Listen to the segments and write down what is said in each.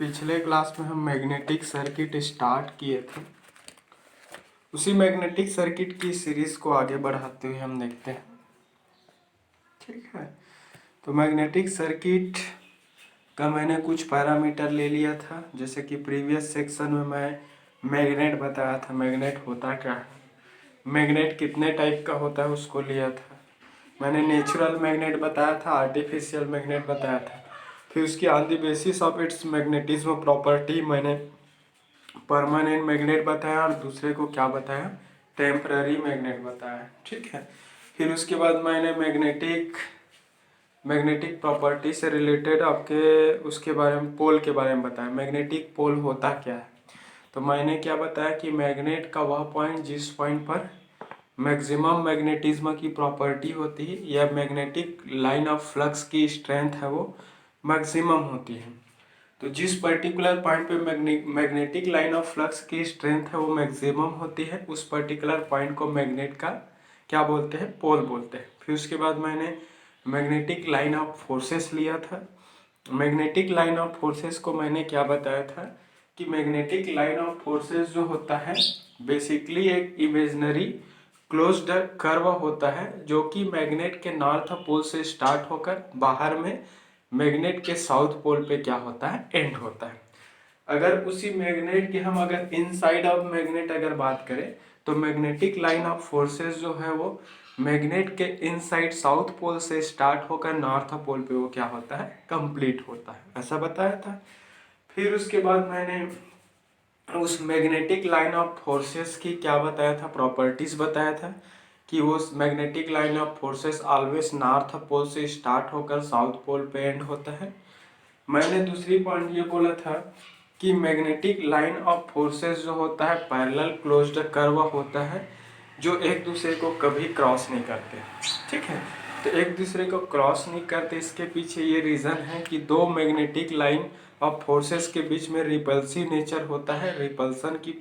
पिछले क्लास में हम मैग्नेटिक सर्किट स्टार्ट किए थे। उसी मैग्नेटिक सर्किट की सीरीज को आगे बढ़ाते हुए हम देखते हैं। ठीक है, तो मैग्नेटिक सर्किट का मैंने कुछ पैरामीटर ले लिया था, जैसे कि प्रीवियस सेक्शन में मैं मैग्नेट बताया था। मैग्नेट होता क्या है, मैग्नेट कितने टाइप का होता है उसको लिया था। मैंने नेचुरल मैग्नेट बताया था, आर्टिफिशियल मैग्नेट बताया था। फिर उसकी on the basis of its magnetism property मैंने परमानेंट मैग्नेट बताया और दूसरे को क्या बताया, टेम्पररी मैग्नेट बताया। ठीक है, फिर उसके बाद मैंने मैग्नेटिक प्रॉपर्टी से रिलेटेड आपके उसके बारे में, पोल के बारे में बताया। मैग्नेटिक पोल होता क्या है, तो मैंने क्या बताया कि मैग्नेट का वह पॉइंट जिस पॉइंट पर मैक्सिमम मैग्नेटिज्म की प्रॉपर्टी होती है या मैग्नेटिक लाइन ऑफ फ्लक्स की स्ट्रेंथ है वो मैक्सिमम होती है। तो जिस पर्टिकुलर पॉइंट पे मैग्नेटिक लाइन ऑफ फ्लक्स की स्ट्रेंथ है वो मैक्सिमम होती है, उस पर्टिकुलर पॉइंट को मैग्नेट का क्या बोलते हैं, पोल बोलते हैं। फिर उसके बाद मैंने मैग्नेटिक लाइन ऑफ फोर्सेस लिया था। मैग्नेटिक लाइन ऑफ फोर्सेस को मैंने क्या बताया था कि मैग्नेटिक लाइन ऑफ फोर्सेस जो होता है बेसिकली एक इमेजिनरी क्लोज्ड कर्व होता है, जो कि मैग्नेट के नॉर्थ पोल से स्टार्ट होकर बाहर में मैग्नेट के साउथ पोल पे क्या होता है, एंड होता है। अगर उसी मैग्नेट के हम अगर इनसाइड ऑफ मैग्नेट अगर बात करें तो मैग्नेटिक लाइन ऑफ फोर्सेस जो है वो मैग्नेट के इनसाइड साउथ पोल से स्टार्ट होकर नॉर्थ पोल पे वो क्या होता है, कंप्लीट होता है, ऐसा बताया था। फिर उसके बाद मैंने उस मैग्नेटिक लाइन ऑफ फोर्सेस की क्या बताया था, प्रॉपर्टीज बताया था कि वो magnetic line of forces always north pole से स्टार्ट होकर साउथ पोल पे एंड होता है। मैंने दूसरी पॉइंट ये बोला था कि मैग्नेटिक लाइन ऑफ फोर्सेस जो होता है पैरेलल क्लोज्ड कर्व होता है, जो एक दूसरे को कभी क्रॉस नहीं करते। ठीक है, तो एक दूसरे को क्रॉस नहीं करते, इसके पीछे ये रीज़न है कि दो मैग्नेटिक लाइन ऑफ फोर्सेस के बीच में रिपल्सिव नेचर होता है, रिपल्सन की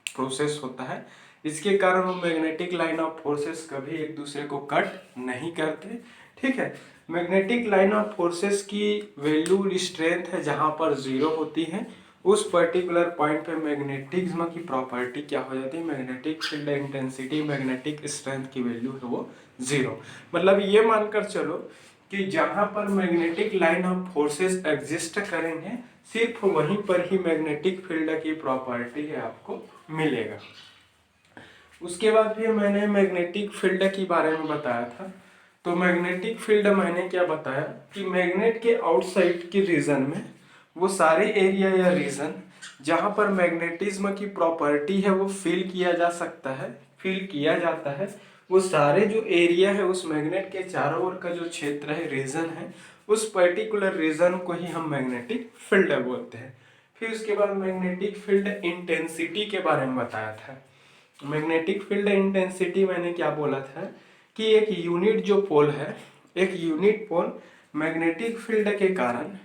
प्रोसेस होता है। इसके कारण वो मैग्नेटिक लाइन ऑफ फोर्सेस कभी एक दूसरे को कट नहीं करते। ठीक है, मैग्नेटिक लाइन ऑफ फोर्सेस की वैल्यू स्ट्रेंथ है जहां पर जीरो होती है, उस पर्टिकुलर पॉइंट पे मैग्नेटिज्म की प्रॉपर्टी क्या हो जाती है, magnetic field intensity, magnetic strength की वैल्यू है वो जीरो। मतलब ये मानकर चलो कि जहां पर magnetic line of forces exist करेंगे सिर्फ वहीं पर ही मैग्नेटिक फील्ड की प्रॉपर्टी है आपको मिलेगा। उसके बाद फिर मैंने मैग्नेटिक फील्ड के बारे में बताया था। तो मैग्नेटिक फील्ड मैंने क्या बताया कि मैग्नेट के आउटसाइड की रीजन में वो सारे एरिया या रीजन जहां पर मैग्नेटिज्म की प्रॉपर्टी है वो फील किया जा सकता है, फील किया जाता है, वो सारे जो एरिया है उस मैग्नेट के चारों ओर का जो क्षेत्र है, रीजन है, उस पर्टिकुलर रीजन को ही हम मैग्नेटिक फील्ड बोलते हैं। फिर उसके बाद मैग्नेटिक फील्ड इंटेंसिटी के बारे में बताया था। मैग्नेटिक फील्ड इंटेंसिटी मैंने क्या बोला था कि एक यूनिट जो पोल है, एक यूनिट पोल मैग्नेटिक फील्ड के कारण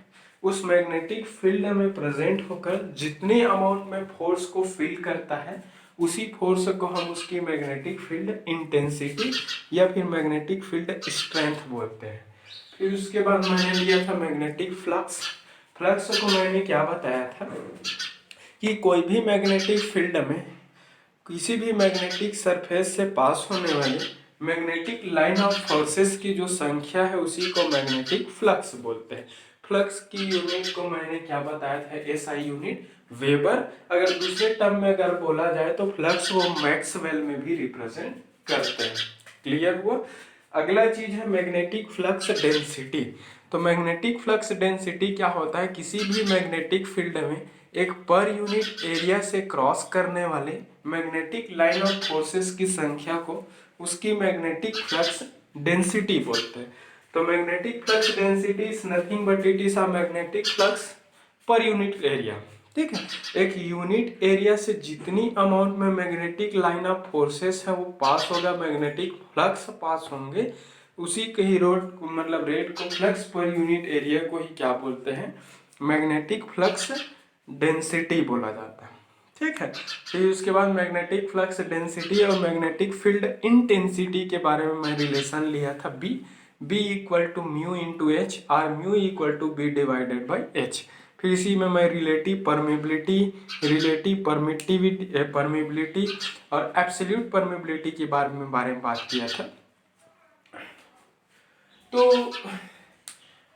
उस मैग्नेटिक फील्ड में प्रेजेंट होकर जितने अमाउंट में फोर्स को फील करता है उसी फोर्स को हम उसकी मैग्नेटिक फील्ड इंटेंसिटी या फिर मैग्नेटिक फील्ड स्ट्रेंथ बोलते हैं। फिर उसके बाद मैंने लिया था मैग्नेटिक फ्लक्स। फ्लक्स को मैंने क्या बताया था कि कोई भी मैग्नेटिक फील्ड में किसी भी मैग्नेटिक सरफेस से पास होने वाले मैग्नेटिक लाइन ऑफ फोर्सेस की जो संख्या है उसी को मैग्नेटिक फ्लक्स बोलते हैं। फ्लक्स की यूनिट को मैंने क्या बताया था, एसआई यूनिट वेबर। अगर दूसरे टर्म में अगर बोला जाए तो फ्लक्स वो मैक्सवेल में भी रिप्रेजेंट करते हैं। क्लियर हुआ। अगला चीज है मैग्नेटिक फ्लक्स डेंसिटी। तो मैग्नेटिक फ्लक्स डेंसिटी क्या होता है, किसी भी मैग्नेटिक फील्ड में एक पर यूनिट एरिया से क्रॉस करने वाले मैग्नेटिक लाइन ऑफ फोर्सेस की संख्या को उसकी मैग्नेटिक फ्लक्स डेंसिटी बोलते हैं। तो magnetic flux density is nothing but it is a magnetic flux per unit area. ठीक है, एक यूनिट एरिया से जितनी अमाउंट में मैग्नेटिक लाइन ऑफ फोर्सेस है वो पास होगा, मैग्नेटिक फ्लक्स पास होंगे, उसी के ही रेट को फ्लक्स पर यूनिट एरिया को ही क्या बोलते हैं, मैग्नेटिक फ्लक्स डेंसिटी बोला जाता है। ठीक है, फिर उसके बाद मैग्नेटिक फ्लक्स डेंसिटी और मैग्नेटिक फील्ड इंटेंसिटी के बारे में मैं रिलेशन लिया था B equal to mu into H और mu equal to B divided by H. फिर इसी में मैं रिलेटिव परमिबिलिटी और एब्सोल्यूट परमिबिलिटी के बारे में बात किया था। तो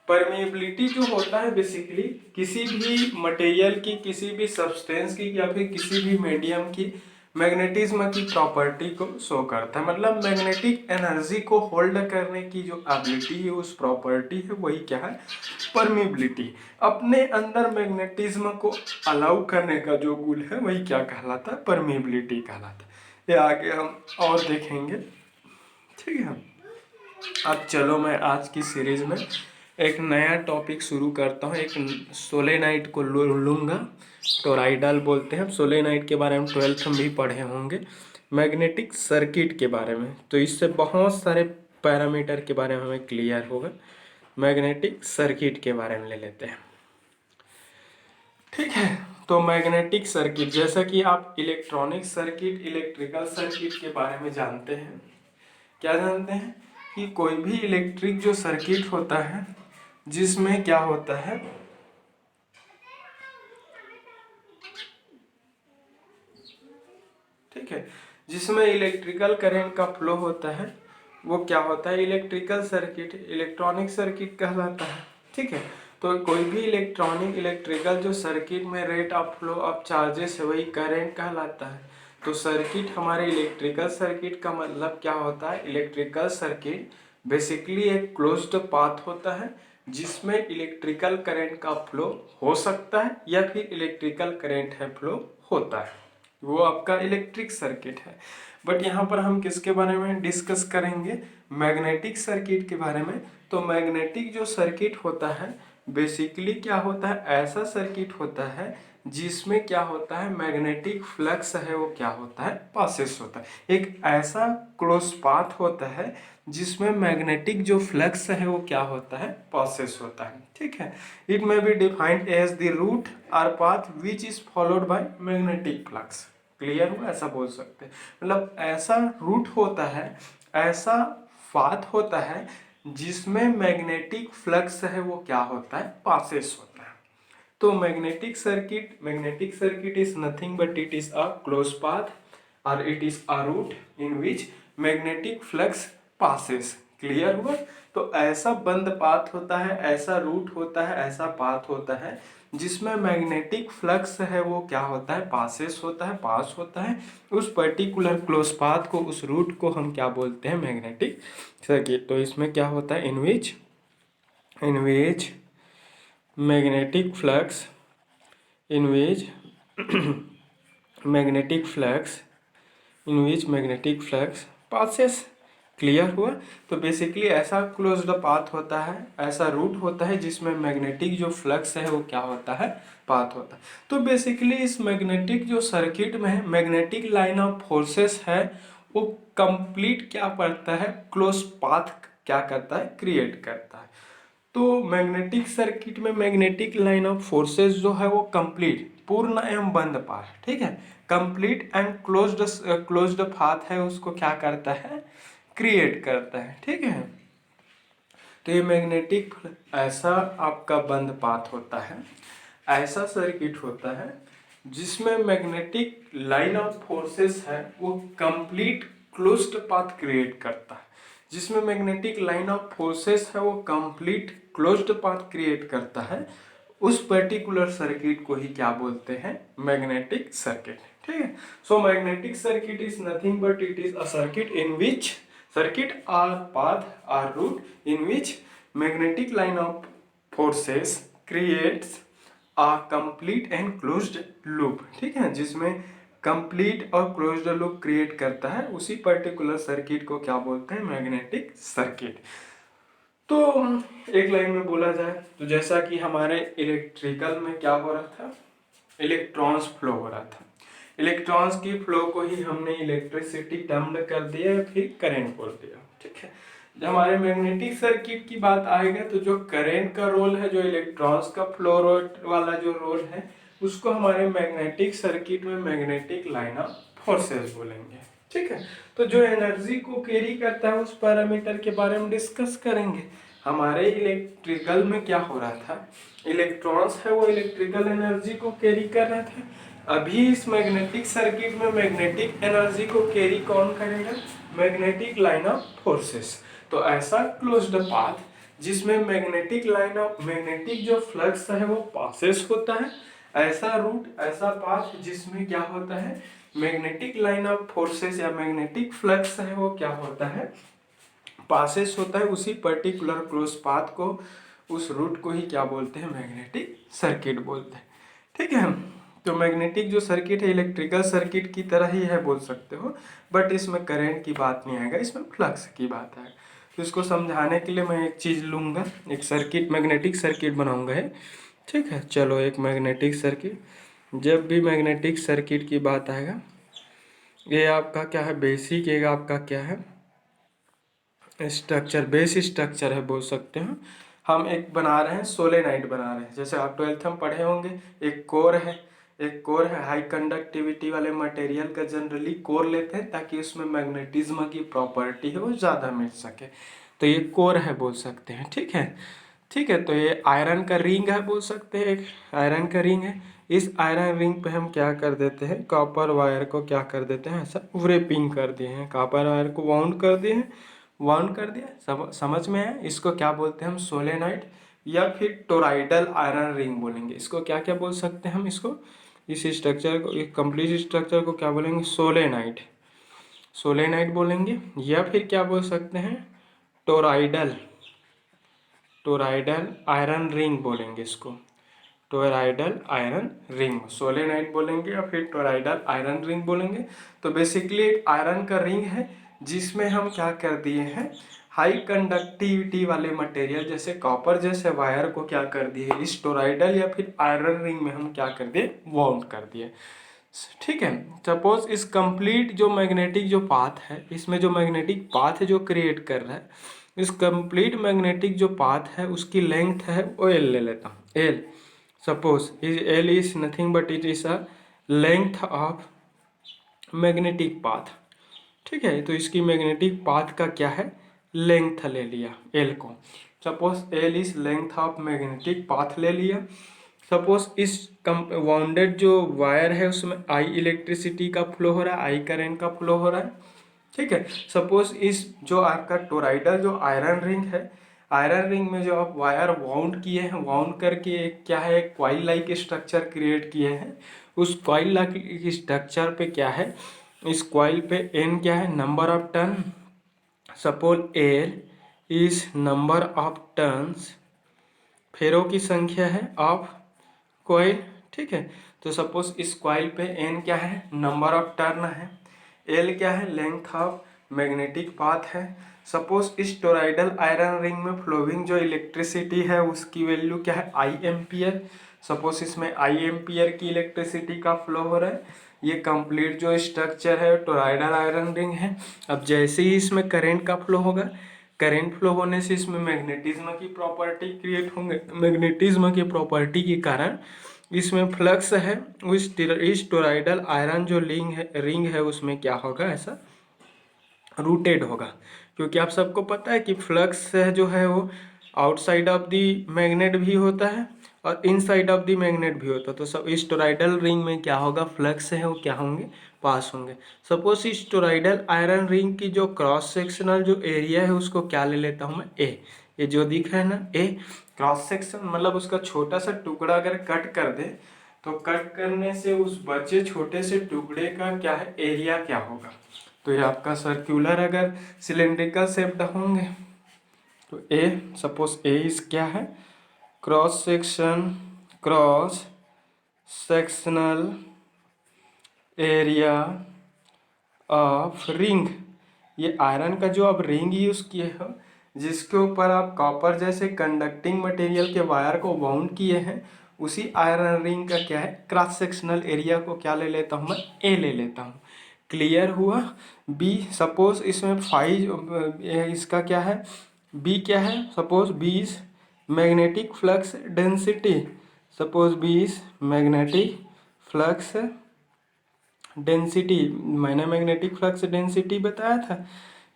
परमेबिलिटी जो होता है बेसिकली किसी भी मटेरियल की, किसी भी सब्सटेंस की या फिर किसी भी मीडियम की मैग्नेटिज्म की प्रॉपर्टी को शो करता है। मतलब मैग्नेटिक एनर्जी को होल्ड करने की जो एबिलिटी है, उस प्रॉपर्टी है, वही क्या है, परमेबिलिटी। अपने अंदर मैग्नेटिज्म को अलाउ करने का जो गुण है वही क्या कहलाता है, परमेबिलिटी कहलाता है। ये आगे हम और देखेंगे, ठीक है। अब चलो मैं आज की सीरीज में एक नया टॉपिक शुरू करता हूँ। एक सोलेनाइड को लूँगा, टोरॉइडल बोलते हैं। सोलेनाइड के बारे में 12th में भी पढ़े होंगे। मैग्नेटिक सर्किट के बारे में, तो इससे बहुत सारे पैरामीटर के बारे में हमें क्लियर होगा। मैग्नेटिक सर्किट के बारे में ले लेते हैं, ठीक है। तो मैग्नेटिक सर्किट, जैसा कि आप इलेक्ट्रॉनिक सर्किट, इलेक्ट्रिकल सर्किट के बारे में जानते हैं। क्या जानते हैं कि कोई भी इलेक्ट्रिक जो सर्किट होता है जिसमें क्या होता है, ठीक है, जिसमें इलेक्ट्रिकल करंट का फ्लो होता है, वो क्या होता है, इलेक्ट्रिकल सर्किट, इलेक्ट्रॉनिक सर्किट कहलाता है, ठीक है। तो कोई भी इलेक्ट्रिकल जो सर्किट में rate of flow of charges है वही करंट कहलाता है। तो सर्किट, हमारे इलेक्ट्रिकल सर्किट का मतलब क्या होता है, इलेक्ट्रिकल सर्किट बेसिकली एक क्लोज्ड पाथ होता है जिसमें इलेक्ट्रिकल करंट का फ्लो हो सकता है या फिर इलेक्ट्रिकल करंट है फ्लो होता है, वो आपका इलेक्ट्रिक सर्किट है। बट यहाँ पर हम किसके बारे में डिस्कस करेंगे, मैग्नेटिक सर्किट के बारे में। तो मैग्नेटिक जो सर्किट होता है बेसिकली क्या होता है, ऐसा सर्किट होता है जिसमें क्या होता है, मैग्नेटिक फ्लक्स है वो क्या होता है, पासेस होता है। एक ऐसा क्लोज पाथ होता है जिसमें मैग्नेटिक जो फ्लक्स है वो क्या होता है, पासेस होता है, ठीक है। It may be defined as the route और path which is followed by magnetic flux. Clear हुआ, ऐसा बोल सकते हैं। मतलब ऐसा रूट होता है, ऐसा पाथ होता है जिसमें मैग्नेटिक फ्लक्स है वो क्या होता है, पासेस होता है। तो magnetic circuit is nothing but it is a close path और it is a route in which magnetic flux passes. Clear हुआ। तो ऐसा बंद पाथ होता है, ऐसा रूट होता है, ऐसा पाथ होता है जिसमें मैग्नेटिक फ्लक्स है वो क्या होता है, पासेस होता है, पास होता है। उस पर्टिकुलर क्लोज पाथ को, उस रूट को हम क्या बोलते हैं, मैग्नेटिक सर्किट। तो इसमें क्या होता है, इन which magnetic flux, in which magnetic flux passes. Clear हुआ। तो बेसिकली ऐसा क्लोज्ड पाथ होता है, ऐसा रूट होता है जिसमें मैग्नेटिक जो फ्लक्स है वो क्या होता है, पाथ होता है। तो बेसिकली इस मैग्नेटिक जो सर्किट में है, मैग्नेटिक लाइन ऑफ फोर्सेस है वो कंप्लीट क्या करता है, क्लोज पाथ क्या करता है, क्रिएट करता है। तो मैग्नेटिक सर्किट में मैग्नेटिक लाइन ऑफ फोर्सेस जो है वो कंप्लीट, पूर्ण एवं बंद पाथ, ठीक है, कंप्लीट एंड क्लोज्ड पाथ है, उसको क्या करता है, क्रिएट करता है, ठीक है। तो ये मैग्नेटिक ऐसा आपका बंद पाथ होता है, ऐसा सर्किट होता है जिसमें मैग्नेटिक लाइन ऑफ फोर्सेस है वो कंप्लीट क्लोज्ड पाथ क्रिएट करता है। जिसमें मैग्नेटिक लाइन ऑफ फोर्सेस है वो कंप्लीट क्लोज्ड पाथ क्रिएट करता है, उस पर्टिकुलर सर्किट को ही क्या बोलते हैं, मैग्नेटिक सर्किट, ठीक है। So magnetic circuit is nothing but it is a circuit in which circuit or path or route in which magnetic line of forces creates a complete and closed loop, ठीक है, जिसमें complete और closed loop create करता है, उसी particular circuit को क्या बोलते हैं, मैग्नेटिक सर्किट। तो एक लाइन में बोला जाए तो जैसा कि हमारे इलेक्ट्रिकल में क्या हो रहा था, इलेक्ट्रॉन्स फ्लो हो रहा था, इलेक्ट्रॉन्स की फ्लो को ही हमने इलेक्ट्रिसिटी टर्म्ड कर दिया, फिर करंट बोल दिया, ठीक है। जब हमारे मैग्नेटिक सर्किट की बात आएगा तो जो करंट का रोल है, जो इलेक्ट्रॉन्स का फ्लो वाला जो रोल है, उसको हमारे मैग्नेटिक सर्किट में मैग्नेटिक लाइन ऑफ फोर्सेस बोलेंगे, ठीक है। तो जो एनर्जी को कैरी करता है उस पैरामीटर के बारे में डिस्कस करेंगे। हमारे इलेक्ट्रिकल में क्या हो रहा था, इलेक्ट्रॉन्स है वो इलेक्ट्रिकल एनर्जी को कैरी कर रहे थे। अभी इस मैग्नेटिक सर्किट में मैग्नेटिक एनर्जी को कैरी कौन करेगा, मैग्नेटिक लाइन ऑफ फोर्सेस। तो ऐसा क्लोज्ड पाथ जिसमें मैग्नेटिक लाइन ऑफ मैग्नेटिक जो फ्लक्स है वो पासेस होता है, ऐसा रूट ऐसा पाथ जिसमें क्या होता है, मैग्नेटिक लाइन ऑफ फोर्सेस या मैग्नेटिक फ्लक्स है वो क्या होता है, पासेस होता है। उसी पर्टिकुलर क्लोज पाथ को, उस रूट को ही क्या बोलते हैं, मैग्नेटिक सर्किट बोलते हैं। ठीक है, तो मैग्नेटिक जो सर्किट है इलेक्ट्रिकल सर्किट की तरह ही है बोल सकते हो, बट इसमें करंट की बात नहीं आएगा, इसमें फ्लक्स की बात है। तो इसको समझाने के लिए मैं एक चीज़ लूँगा, एक सर्किट मैग्नेटिक सर्किट बनाऊँगा है। ठीक है, चलो एक मैग्नेटिक सर्किट, जब भी मैग्नेटिक सर्किट की बात आएगा, ये आपका क्या है, बेसिक ये आपका क्या है, स्ट्रक्चर, बेस स्ट्रक्चर है बोल सकते हैं। हम एक बना रहे हैं, सोलेनाइड बना रहे हैं, जैसे आप 12th में पढ़े होंगे। एक कोर है, एक कोर है, हाई कंडक्टिविटी वाले मटेरियल का जनरली कोर लेते हैं ताकि उसमें मैग्नेटिज्म की प्रॉपर्टी है वो ज़्यादा मिल सके, तो ये कोर है बोल सकते हैं। ठीक है, ठीक है, तो ये आयरन का रिंग है बोल सकते हैं, एक आयरन का रिंग है। इस आयरन रिंग पे हम क्या कर देते हैं, कॉपर वायर को क्या कर देते हैं, ऐसा व्रेपिंग कर दिए हैं, कॉपर वायर को वाउंड कर दिए हैं, वाउंड कर दिया। समझ में है, इसको क्या बोलते हैं हम, सोलेनाइड या फिर टोराइडल आयरन रिंग बोलेंगे। इसको क्या क्या बोल सकते हैं हम, इसको, इस स्ट्रक्चर को, इस कंप्लीट स्ट्रक्चर को क्या बोलेंगे, सोलेनाइड, सोलेनाइड बोलेंगे। या फिर क्या बोल सकते हैं, टोराइडल, टोराइडल आयरन रिंग बोलेंगे इसको, टोराइडल आयरन रिंग, सोलेनाइड बोलेंगे या फिर टोराइडल आयरन रिंग बोलेंगे। तो बेसिकली एक आयरन का रिंग है जिसमें हम क्या कर दिए हैं, हाई कंडक्टिविटी वाले मटेरियल जैसे कॉपर जैसे वायर को क्या कर दिए, इस टोराइडल या फिर आयरन रिंग में हम क्या कर दिए, वाउंड कर दिए। ठीक है, सपोज इस कंप्लीट जो मैग्नेटिक जो पाथ है, इसमें जो मैग्नेटिक पाथ जो क्रिएट कर रहा है, इस कंप्लीट मैग्नेटिक जो पाथ है उसकी लेंथ है वो एल ले लेता हूँ, L. Suppose L is nothing but it is a length of magnetic path. ठीक है, तो इसकी मैग्नेटिक पाथ का क्या है, लेंथ ले लिया एल को। Suppose L is length of magnetic path ले लिया। सपोज इस वाउंडेड जो वायर है उसमें आई इलेक्ट्रिसिटी का फ्लो हो रहा है, आई करंट का फ्लो हो रहा है। ठीक है, सपोज इस जो आपका टोराइडल जो आयरन रिंग है, आयरन रिंग में जो आप वायर वाउंड किए हैं, वाउंड करके एक क्या है, एक कॉइल लाइक स्ट्रक्चर क्रिएट किए हैं। उस कॉइल लाइक स्ट्रक्चर पे क्या है, इस कॉइल पे एन क्या है, number of turn. Suppose L is number of turns, फेरों की संख्या है ऑफ कॉइल। ठीक है, तो सपोज इस कॉइल पे एन क्या है, नंबर ऑफ टर्न है, एल क्या है, लेंथ ऑफ मैग्नेटिक पाथ है। सपोज इस टोराइडल आयरन रिंग में फ्लोइंग जो इलेक्ट्रिसिटी है उसकी वैल्यू क्या है, आई एम्पियर। सपोज इसमें आई एम्पियर की इलेक्ट्रिसिटी का फ्लो हो रहा है। ये कंप्लीट जो स्ट्रक्चर है टोराइडल आयरन रिंग है। अब जैसे ही इसमें करंट का फ्लो होगा, करंट फ्लो होने से इसमें मैग्नेटिज्म की प्रॉपर्टी क्रिएट होंगे, मैग्नेटिज्म की प्रॉपर्टी के कारण इसमें फ्लक्स है, इस टोराइडल आयरन जो रिंग है उसमें क्या होगा, ऐसा रूटेड होगा। क्योंकि आप सबको पता है कि फ्लक्स जो है वो आउटसाइड ऑफ दी मैग्नेट भी होता है और इनसाइड ऑफ दी मैग्नेट भी होता है। तो सब इस टोराइडल रिंग में क्या होगा, फ्लक्स है वो क्या होंगे, पास होंगे। सपोज इस टोराइडल आयरन रिंग की जो क्रॉस सेक्शनल जो एरिया है उसको क्या ले लेता हूँ मैं, ए। ये जो दिख रहा है ना ए, क्रॉस सेक्शन मतलब उसका छोटा सा टुकड़ा अगर कट कर दे तो कट करने से उस बचे छोटे से टुकड़े का क्या है, एरिया क्या होगा। तो ये आपका सर्कुलर अगर सिलेंड्रिकल शेप्ड होंगे तो ए, सपोज ए इज क्या है, cross section, cross sectional area of ring. ये आयरन का जो आप रिंग यूज किए हो जिसके ऊपर आप कॉपर जैसे कंडक्टिंग मटेरियल के वायर को वाउंड किए हैं, उसी आयरन रिंग का क्या है, क्रॉस सेक्शनल एरिया को क्या ले लेता हूँ मैं, ए ले लेता हूँ। क्लियर हुआ। बी, सपोज इसमें फाइव, इसका क्या है, बी क्या है, suppose B is magnetic flux density. Suppose B is magnetic flux density, मैंने मैग्नेटिक फ्लक्स डेंसिटी बताया था।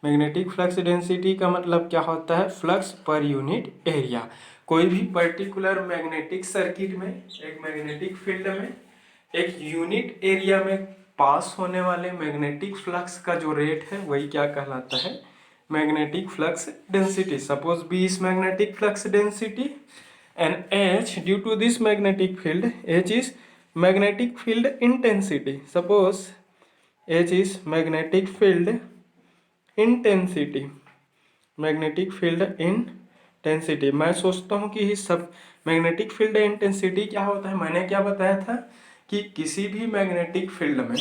मैग्नेटिक फ्लक्स डेंसिटी का मतलब क्या होता है? Flux per unit area. कोई भी पर्टिकुलर मैग्नेटिक सर्किट में, एक मैग्नेटिक फील्ड में, एक यूनिट एरिया में पास होने वाले मैग्नेटिक फ्लक्स का जो रेट है वही क्या कहलाता है? Magnetic flux density. Suppose B is magnetic flux density and H, due to this magnetic field, H is magnetic field intensity. Suppose H is magnetic field intensity, magnetic field intensity. मैं सोचता हूँ कि ये सब मैग्नेटिक फील्ड इंटेंसिटी क्या होता है? मैंने क्या बताया था कि किसी भी मैग्नेटिक फील्ड में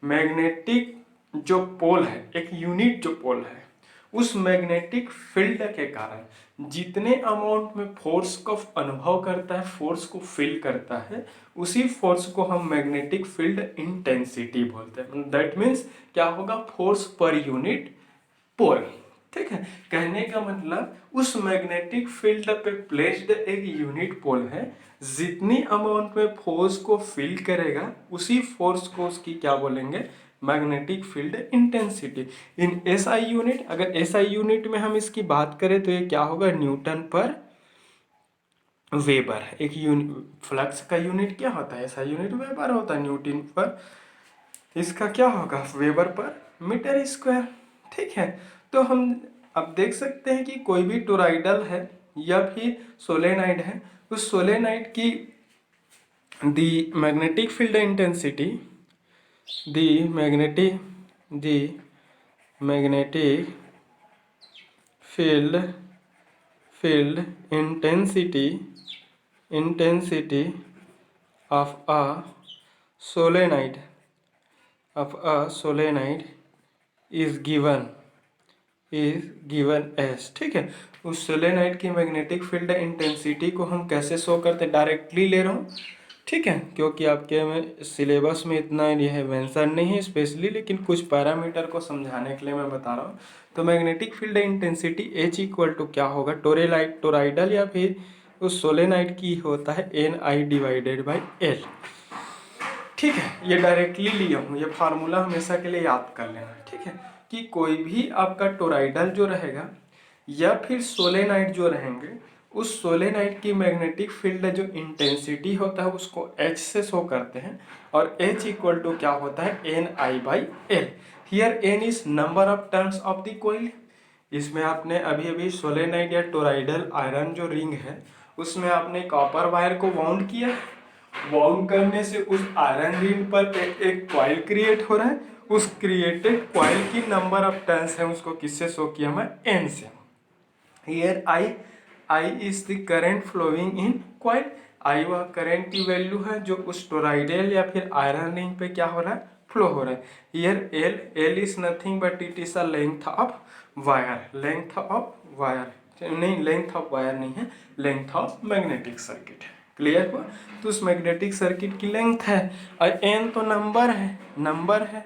मैग्नेटिक जो पोल है, एक यूनिट जो पोल है, उस मैग्नेटिक फील्ड के कारण जितने अमाउंट में फोर्स को अनुभव करता है, फोर्स को फील करता है, उसी फोर्स को हम मैग्नेटिक फील्ड इंटेंसिटी बोलते हैं। दैट मीन्स क्या होगा? फोर्स पर यूनिट पोल। ठीक है, कहने का मतलब उस मैग्नेटिक फील्ड पे प्लेस्ड एक यूनिट पोल है, जितनी अमाउंट में फोर्स को फील करेगा उसी फोर्स को उसकी क्या बोलेंगे? Magnetic field intensity. In SI unit, अगर एसआई यूनिट में हम इसकी बात करें तो ये क्या होगा? न्यूटन पर वेबर। एक फ्लक्स का यूनिट क्या होता है? एसआई यूनिट वेबर होता है। न्यूटन पर इसका क्या होगा? वेबर पर मीटर स्क्वायर। ठीक है, तो हम अब देख सकते हैं कि कोई भी टोरॉइडल है या फिर सोलेनाइड है, उस सोलेनाइड की the magnetic field intensity, the magnetic field intensity of a solenoid is given S. ठीक है, उस सोलेनाइड की मैग्नेटिक फील्ड इंटेंसिटी को हम कैसे शो करते हैं? डायरेक्टली ले रहा हूँ, ठीक है, क्योंकि आपके में सिलेबस में इतना यह मेंशन नहीं है स्पेशली, लेकिन कुछ पैरामीटर को समझाने के लिए मैं बता रहा हूँ। तो magnetic field intensity H equal to क्या होगा? टोराइडल या फिर उस सोलेनाइड की होता है NI डिवाइडेड बाई L। ठीक है, ये डायरेक्टली लिया हूँ, ये फार्मूला हमेशा के लिए याद कर लेना। ठीक है, कि कोई भी आपका टोरॉइडल जो रहेगा या फिर सोलेनाइड जो रहेंगे, उस सोलेनाइड की मैग्नेटिक फील्ड जो इंटेंसिटी होता है उसको H से शो करते हैं, और H इक्वल टू क्या होता है? NI by L। Here N is number of turns of the coil. इसमें आपने अभी अभी सोलेनाइड या टोरॉइडल आयरन जो रिंग है उसमें आपने कॉपर वायर को वाउंड किया, वाउंड करने से उस आयरन रिंग पर एक कॉइल क्रिएट हो रहा है। उस क्रिएटेड कॉइल की नंबर ऑफ टर्न्स है, उसको किससे शो किया मैं? N से। Here I is the current flowing in coil. I वह करंट की वैल्यू है जो उस टोरॉइडल या फिर आयरन रिंग पे क्या हो रहा है? फ्लो हो रहा है। Here L is nothing but it is a length of wire. Length of wire नहीं, लेंथ ऑफ वायर नहीं है, लेंथ ऑफ मैग्नेटिक सर्किट है। क्लियर हुआ? तो उस मैग्नेटिक सर्किट की लेंथ है, और N तो नंबर है,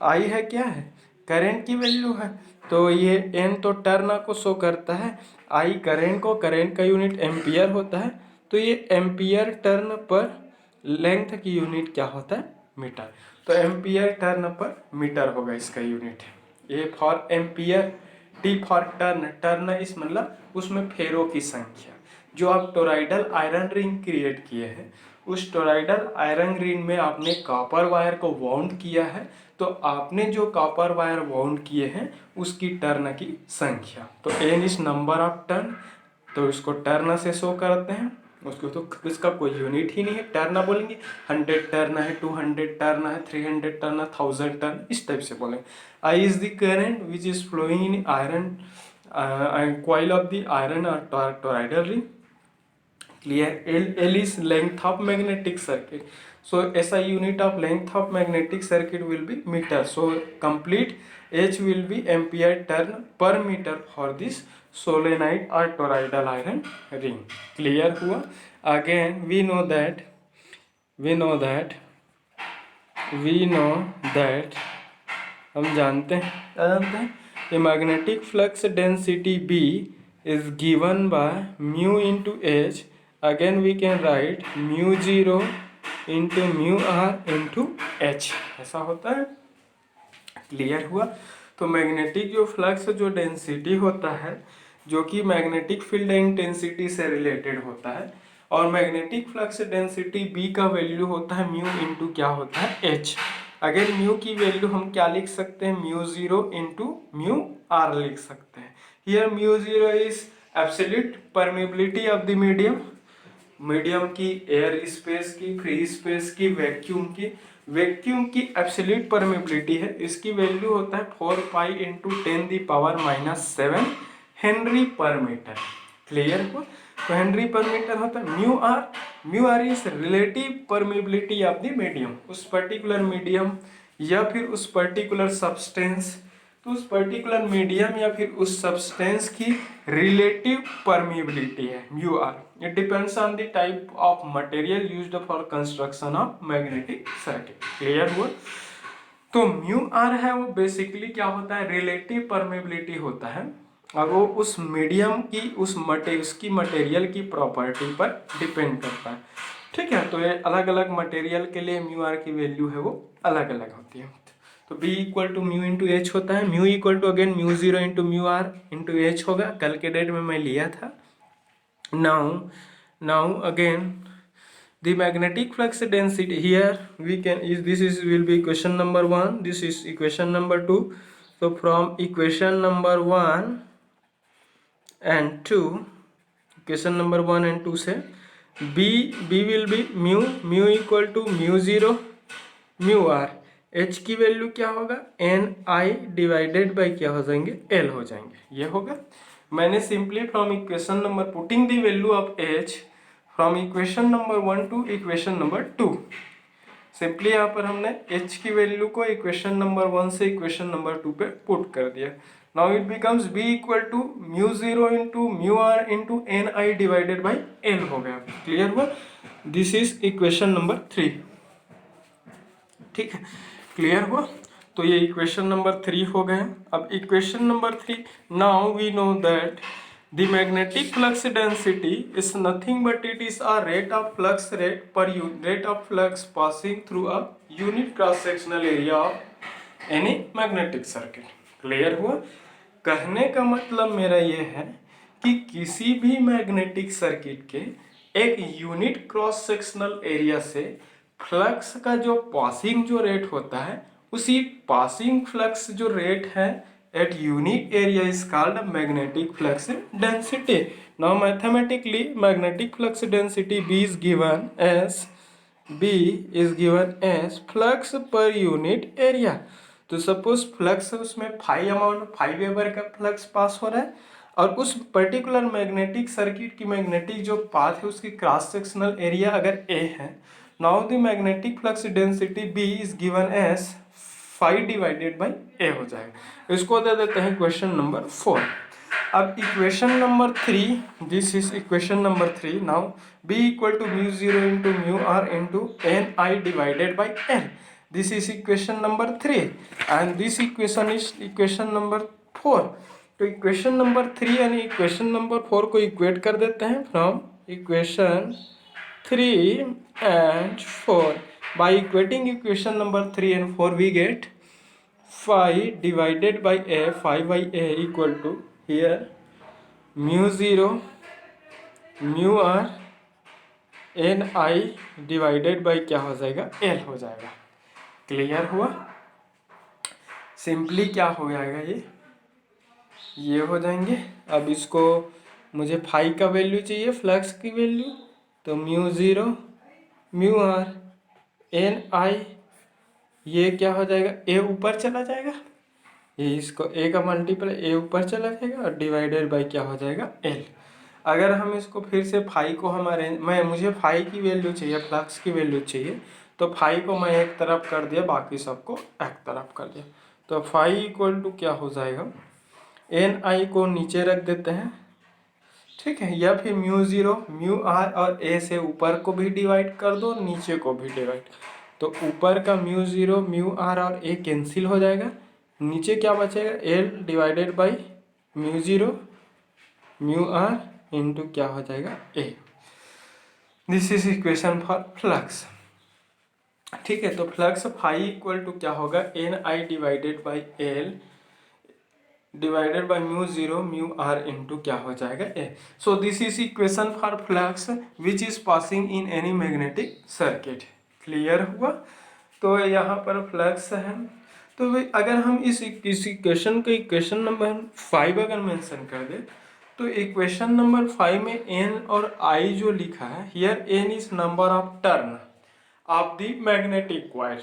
I है क्या है? करंट की वैल्यू है। तो ये N तो टर्न को शो करता है, I करंट का यूनिट एम्पियर होता है, तो ये एम्पियर टर्न पर लेंथ की यूनिट क्या होता है? मीटर। तो एम्पियर टर्न पर मीटर होगा इसका unit. A for ampere, T for turn इस मतलब उसमें फेरों की संख्या। जो आप टोरॉइडल आयरन रिंग क्रिएट किए हैं, उस टोरॉइडल आयरन रिंग में आपने कॉपर वायर को वाउंड किया है, तो आपने जो कॉपर वायर वाउंड किए हैं उसकी टर्न की संख्या। तो N is number of turn, तो इसको टर्न से शो करते हैं। उसको तो इसका कोई यूनिट ही नहीं है, टर्न बोलेंगे। 100 टर्न है, 200 टर्न है, 300 टर्न है, 1000 टर्न, इस टाइप से बोलेंगे। I is the current which is flowing in iron coil of the iron or toroidal ring. Clear? L is length of magnetic circuit. So SI unit of length of magnetic circuit will be meter. So complete H will be ampere turn per meter for this solenoid or toroidal iron ring. Clear हुआ? Again we know that हम जानते हैं a magnetic flux density B is given by mu into H. Again we can write mu 0 into mu R into H, ऐसा होता है। Clear हुआ? तो magnetic जो फ्लक्स जो डेंसिटी होता है, जो कि मैग्नेटिक फील्ड इंटेंसिटी से रिलेटेड होता है, और मैग्नेटिक फ्लक्स डेंसिटी बी का वैल्यू होता है म्यू इंटू क्या होता है एच। अगर म्यू की वैल्यू हम क्या लिख सकते हैं, mu zero into mu r लिख सकते हैं। Here mu zero is absolute permeability of the medium, medium की, एयर स्पेस की, फ्री स्पेस की, वैक्यूम की एब्सोल्यूट परमेबिलिटी है। इसकी वैल्यू होता है 4 pi into 10⁻⁻7 henry per metre. Clear हो? तो हेनरी पर मीटर होता है mu are is relative permeability of the medium, उस पर्टिकुलर मीडियम या फिर उस पर्टिकुलर सब्सटेंस, तो उस पर्टिकुलर मीडियम या फिर उस सब्सटेंस की रिलेटिव परमिएबिलिटी है mu r. It depends on the type of material used for construction of magnetic circuit. Clear हुआ? तो म्यू आर है वो बेसिकली क्या होता है, रिलेटिव परमिएबिलिटी होता है, और वो उस मीडियम की उसकी मटेरियल की प्रॉपर्टी पर डिपेंड करता है। ठीक है, तो ये अलग अलग मटेरियल के लिए म्यू आर की वैल्यू है वो अलग अलग होती है। तो B equal to mu into H होता है, mu equal to again mu zero into mu are into H होगा, कल के डेट में मैं लिया था। Now again the magnetic flux density, here we can is this is will be equation number 1, this is equation number 2. So from equation number 1 and 2, equation number 1 and 2 से b will be mu equal to mu zero mu r, h की वैल्यू क्या होगा, N I divided by क्या हो जाएंगे, l हो जाएंगे, ये होगा। मैंने simply from equation number putting the value of h from equation number 1 to equation number 2, simply यहाँ पर हमने h की वैल्यू को इक्वेशन नंबर 1 से इक्वेशन नंबर 2 पे पुट कर दिया। Now it becomes b equal to mu zero into mu are into N I divided by l हो गया। क्लियर हुआ? This is equation number 3। ठीक है, क्लियर हुआ? तो ये इक्वेशन नंबर 3 हो गया। अब equation number 3, now we know that the magnetic flux density is nothing but it is a rate of flux rate of flux passing through a unit cross sectional area of any magnetic circuit। Clear हुआ? कहने का मतलब मेरा ये है कि किसी भी मैग्नेटिक सर्किट के एक यूनिट क्रॉस सेक्शनल एरिया से फ्लक्स का जो पासिंग जो रेट होता है, उसी पासिंग फ्लक्स जो रेट है at unit area is called magnetic flux density. Now mathematically magnetic flux density B is given as flux per unit area। तो सपोज फ्लक्स उसमें फाइव वेबर का फ्लक्स पास हो रहा है, और उस पर्टिकुलर मैग्नेटिक सर्किट की मैग्नेटिक जो पाथ है उसकी क्रॉस सेक्शनल एरिया अगर A है, now the magnetic flux density B is given as 5 divided by A हो जाएगा। इसको दे देते हैं इक्वेशन नंबर 4। अब equation number 3, this is equation number 3। Now B equal to mu zero into mu are into N I divided by L, this is equation number 3 and this equation is equation number 4। तो equation number 3 यानी equation number 4 को equate कर देते हैं from equation 3 and 4. By equating equation number 3 and 4 we get 5 divided by A, 5 by A equal to here mu zero mu are N I divided by क्या हो जाएगा, L हो जाएगा। क्लियर हुआ? सिंपली क्या हो जाएगा, ये हो जाएंगे। अब इसको मुझे फाई का वैल्यू चाहिए, फ्लक्स की वैल्यू, तो mu zero mu are N I, ये क्या हो जाएगा, ए ऊपर चला जाएगा, ये इसको ए का मल्टीपल ए ऊपर चला जाएगा और डिवाइडेड बाई क्या हो जाएगा, एल। अगर हम इसको फिर से फाई को मुझे फाई की वैल्यू चाहिए, फ्लक्स की वैल्यू चाहिए, तो फाई को मैं एक तरफ कर दिया, बाकी सबको एक तरफ कर दिया, तो फाई इक्वल टू क्या हो जाएगा, एन आई को नीचे रख देते हैं, ठीक है, या फिर म्यू जीरो म्यू आर और ए से ऊपर को भी डिवाइड कर दो, नीचे को भी डिवाइड, तो ऊपर का म्यू जीरो म्यू आर और ए कैंसिल हो जाएगा, नीचे क्या बचेगा, L divided by mu zero mu are into क्या हो जाएगा, A. This is equation for flux. ठीक है, तो फ्लक्स फाई इक्वल टू क्या होगा, N I divided by L divided by mu zero mu are into क्या हो जाएगा A. So this is equation for flux which is passing in any magnetic circuit. Clear हुआ। तो यहाँ पर flux है, तो भाई अगर हम इस इक्वेशन को इक्वेशन नंबर 5 अगर मेंशन कर दे, तो इक्वेशन नंबर 5 में एन और आई जो लिखा है, here N is number of turn of the magnetic coil.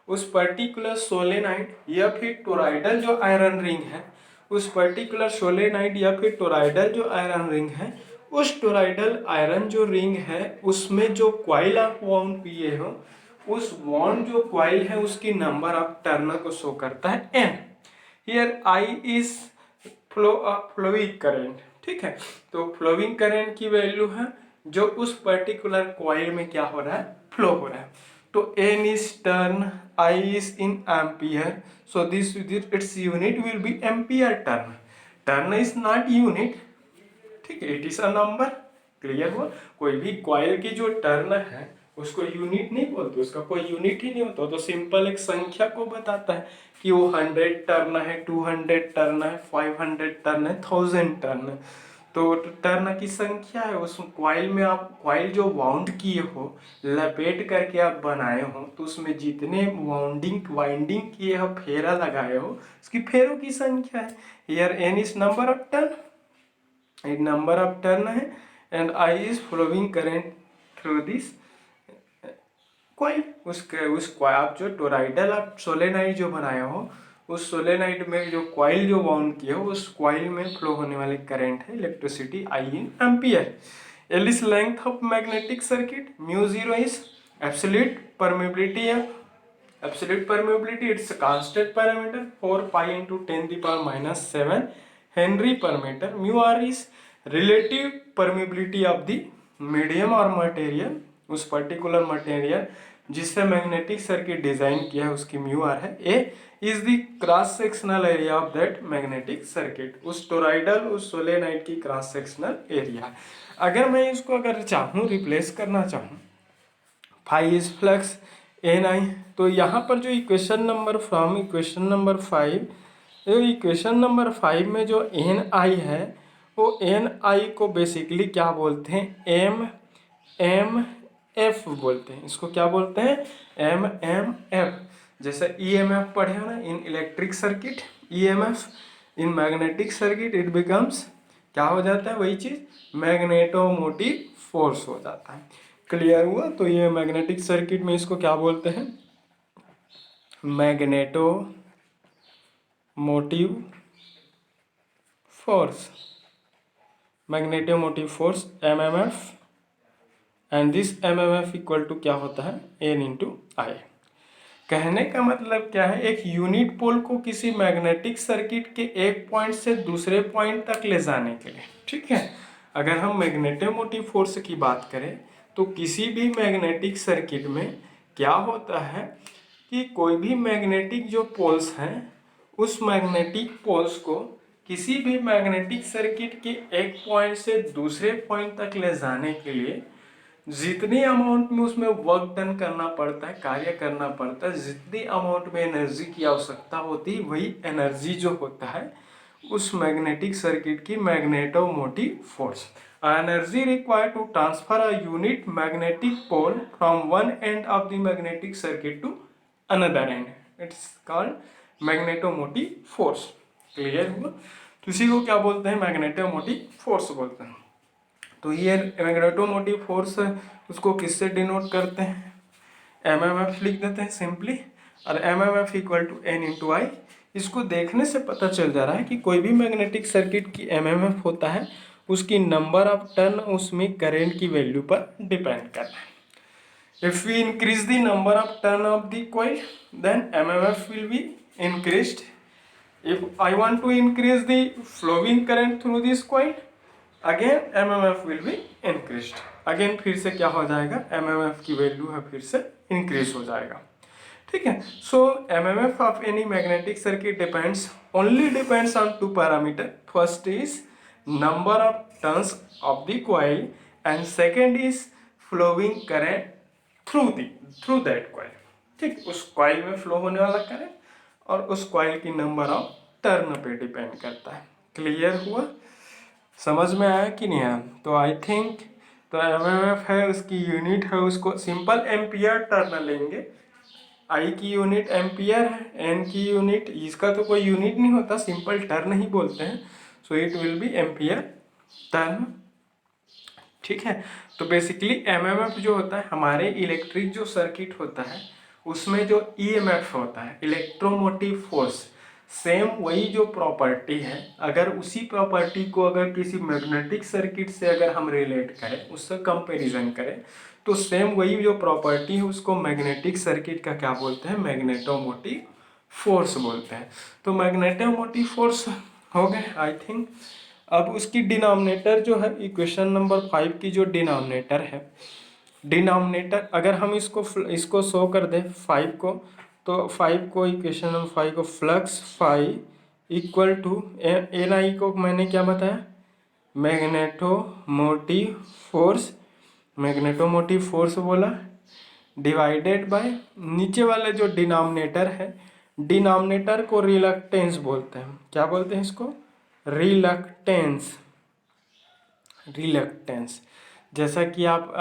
उस पर्टिकुलर सोलेनाइड या फिर टोरॉइडल जो आयरन रिंग है, उस पर्टिकुलर सोलेनाइड या फिर टोरॉइडल जो आयरन रिंग है, उस टोरॉइडल आयरन जो रिंग है उसमें जो कॉइल आप वाउंड किए हो, उस वाउंड जो कॉइल है उसकी नंबर ऑफ टर्न को शो करता है N. Here I is flowing current. ठीक है, तो फ्लोइंग करेंट की वैल्यू है जो उस पर्टिकुलर कॉइल में क्या हो रहा है, फ्लो हो रहा है। तो N is turn, I is in ampere, so this its unit will be ampere turn. Turn is not unit, ठीक है, it is a number. Clear हुआ। कोई भी कॉइल की जो टर्न है उसको यूनिट नहीं बोलते, उसका कोई यूनिट ही नहीं होता, तो सिंपल एक संख्या को बताता है कि वो 100 टर्न है, 200 टर्न है, 500 टर्न है, 1000 टर्न है। तो टर्न की संख्या है। उस कॉइल में आप कॉइल जो वाउंड किए हो, लपेट करके आप बनाए हो, तो उसमें जितने वाइंडिंग किए हो, फेरा लगाए हो, उसकी फेरों की संख्या है। Here N is number of turn, एक नंबर ऑफ टर्न है, and I is flowing current through this coil. उस आप जो टोरॉइडल आप सोलेनाइड जो बनाया हो, उस सोलेनाइड में जो कॉइल जो बाउंड किया हो, उस कॉइल में फ्लो होने वाले करंट है electricity I in ampere. L is length of magnetic circuit, mu zero is absolute permeability है। Absolute permeability, it's a constant parameter, 4 pi into 10 the power minus 7 Henry per meter. Mu r is relative permeability of the medium or material, उस particular material जिससे magnetic circuit design किया है उसकी mu R है। A is the cross sectional area of that magnetic circuit, उस toroidal उस solenoid की cross sectional area. अगर मैं इसको अगर चाहूँ रिप्लेस करना चाहूँ, फाई इज फ्लक्स एन आई, तो यहाँ पर जो equation number from equation number 5, तो इक्वेशन नंबर 5 में जो एन आई है, वो एन आई को बेसिकली क्या बोलते हैं, एम एम एफ बोलते हैं। इसको क्या बोलते हैं, एम एम एफ। जैसे ई एम एफ पढ़े हो ना in electric circuit, E M F in magnetic circuit, it becomes क्या हो जाता है, वही चीज मैग्नेटोमोटिव फोर्स हो जाता है। क्लियर हुआ। तो ये मैग्नेटिक सर्किट में इसको क्या बोलते हैं, magneto motive force, magnetomotive force MMF, and this MMF equal to क्या होता है, एन इंटू आई। कहने का मतलब क्या है, एक यूनिट पोल को किसी मैग्नेटिक सर्किट के एक पॉइंट से दूसरे पॉइंट तक ले जाने के लिए, ठीक है, अगर हम मैग्नेटोमोटिव फोर्स की बात करें, तो किसी भी मैग्नेटिक सर्किट में क्या होता है कि कोई भी मैग्नेटिक जो पोल्स हैं, उस मैग्नेटिक पोल्स को किसी भी मैग्नेटिक सर्किट के एक पॉइंट से दूसरे पॉइंट तक ले जाने के लिए जितनी अमाउंट में उसमें वर्क डन करना पड़ता है, कार्य करना पड़ता है, जितनी अमाउंट में एनर्जी की आवश्यकता होती है, वही एनर्जी जो होता है उस मैग्नेटिक सर्किट की magnetomotive force. Energy required to transfer a unit magnetic pole from one end of the magnetic circuit to another end, it's called magnetomotive force. Clear हुआ। तो इसी को क्या बोलते हैं, मैग्नेटोमोटिव फोर्स बोलते हैं। तो ये मैग्नेटोमोटिव फोर्स उसको किससे डिनोट करते हैं, एम एम एफ लिख देते हैं सिंपली, और M M F equal to N into I. इसको देखने से पता चल जा रहा है कि कोई भी मैग्नेटिक सर्किट की एम एम एफ होता है, उसकी नंबर ऑफ टर्न उसमें करेंट की वैल्यू पर डिपेंड करता है। If we increase the number of turn of the coil, then M M F will be increased. If I want to increase the flowing current through this coil, again MMF will be increased। Again फिर से क्या हो जाएगा, MMF की value है फिर से increase हो जाएगा। ठीक है। So MMF of any magnetic circuit depends on two parameter. First is number of turns of the coil, and second is flowing current through that coil. ठीक, उस कॉइल में फ्लो होने वाला करंट और उस कॉइल की नंबर ऑफ टर्न पे depend करता है। क्लियर हुआ, समझ में आया कि नहीं आया? तो आई थिंक तो एमएमएफ है, उसकी यूनिट है, उसको सिंपल एम्पियर टर्न लेंगे। आई की यूनिट एम्पियर है, एन की यूनिट, इसका तो कोई यूनिट नहीं होता, सिंपल टर्न ही बोलते हैं, so it will be ampere turn. ठीक है, तो बेसिकली एमएमएफ जो होता है हमारे इलेक्ट्रिक जो सर्किट होता है उसमें जो ईएमएफ होता है, इलेक्ट्रोमोटिव फोर्स, सेम वही जो प्रॉपर्टी है, अगर उसी प्रॉपर्टी को अगर किसी मैग्नेटिक सर्किट से अगर हम रिलेट करें, उससे कंपैरिजन करें, तो सेम वही जो प्रॉपर्टी है उसको मैग्नेटिक सर्किट का क्या बोलते हैं, मैग्नेटोमोटिव फोर्स बोलते हैं। तो मैग्नेटोमोटिव फोर्स हो गए आई थिंक। अब उसकी डिनोमिनेटर जो है इक्वेशन नंबर 5 की जो डिनोमिनेटर है, डिनोमिनेटर अगर हम इसको शो कर दें 5 को, तो 5 को इक्वेशन नंबर 5 को flux phi equal to N I को मैंने क्या बताया, मैग्नेटोमोटिव फोर्स, मैग्नेटोमोटिव फोर्स बोला, डिवाइडेड बाय नीचे वाले जो डिनोमिनेटर है, डिनोमिनेटर को रिलक्टेंस बोलते हैं। क्या बोलते हैं इसको, रिलक्टेंस। रिलक्टेंस जैसा कि आप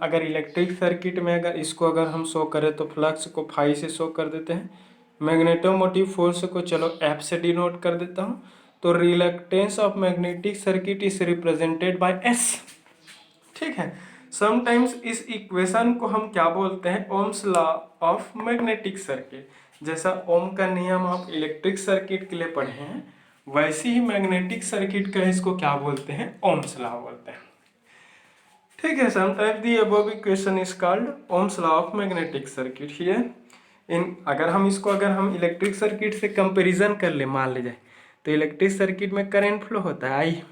अगर इलेक्ट्रिक सर्किट में अगर इसको अगर हम शो करें तो फ्लक्स को फाई से शो कर देते हैं, मैग्नेटोमोटिव फोर्स को चलो एफ से डिनोट कर देता हूँ, तो reluctance of magnetic circuit is represented by S. ठीक है, समटाइम्स इस इक्वेशन को हम क्या बोलते हैं, Ohm's law of magnetic circuit. जैसा ओम का नियम आप इलेक्ट्रिक सर्किट के लिए पढ़े हैं, वैसे ही मैग्नेटिक सर्किट का इसको क्या बोलते हैं, ओम्स लॉ बोलते हैं। ठीक है, sometimes the above equation is called Ohm's law of magnetic circuit here in. अगर हम इलेक्ट्रिक सर्किट से कंपैरिजन कर ले, मान ले जाए तो इलेक्ट्रिक सर्किट में करंट फ्लो होता है आई।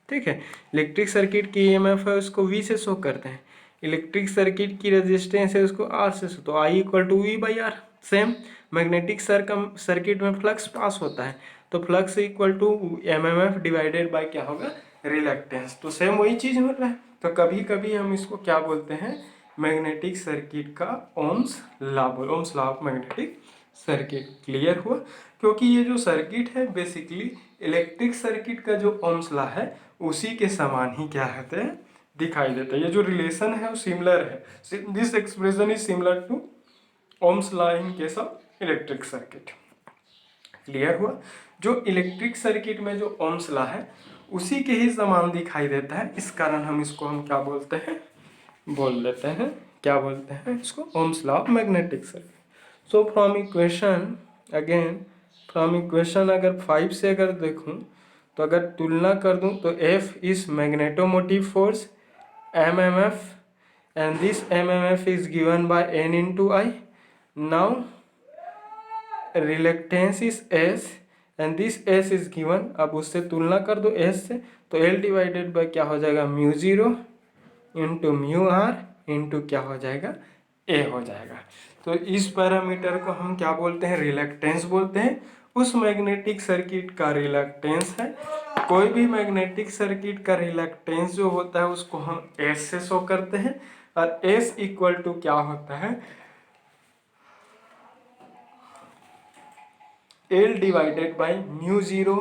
ठीक है, इलेक्ट्रिक सर्किट की ईएमएफ है उसको वी से शो करते हैं, इलेक्ट्रिक सर्किट की रेजिस्टेंस है उसको आर से शो, तो I equal to V by R. Same magnetic circuit में फ्लक्स पास होता है, तो flux equal to MMF divided by क्या होगा, रिलक्टेंस। तो सेम वही चीज हो रहा है। तो कभी कभी हम इसको क्या बोलते हैं, मैग्नेटिक सर्किट का Ohm's law, Ohm's law of magnetic circuit. Clear हुआ, क्योंकि ये जो सर्किट है बेसिकली इलेक्ट्रिक सर्किट का जो ओम्स लॉ है उसी के समान ही क्या होते हैं, दिखाई देता है। ये जो रिलेशन है वो सिमिलर है, this expression is similar to Ohm's law in case of electric circuit. Clear हुआ, जो इलेक्ट्रिक सर्किट में जो ओम्स लॉ है उसी के ही समान दिखाई देता है, इस कारण हम इसको हम क्या बोलते हैं, बोल देते हैं, क्या बोलते हैं इसको, Ohm's law of magnetic circuit. So from equation again, from equation अगर 5 से अगर देखूं तो अगर तुलना कर दूं तो F is magnetomotive force MMF and this MMF is given by N into I. Now reluctance is S and this S is given, अब उससे तुलना कर दो S से, तो L डिवाइडेड बाय क्या हो जाएगा, mu zero into mu are into क्या हो जाएगा, A हो जाएगा। तो इस पैरामीटर को हम क्या बोलते हैं, रिलक्टेंस बोलते हैं। उस मैग्नेटिक सर्किट का रिलक्टेंस है, कोई भी मैग्नेटिक सर्किट का रिलक्टेंस जो होता है उसको हम S से शो करते हैं, और S इक्वल टू क्या होता है, L divided by mu zero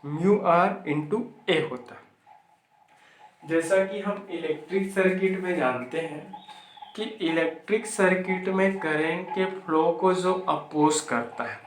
mu are into A होता है। जैसा कि हम इलेक्ट्रिक सर्किट में जानते हैं कि इलेक्ट्रिक सर्किट में करंट के फ्लो को जो अपोज करता है,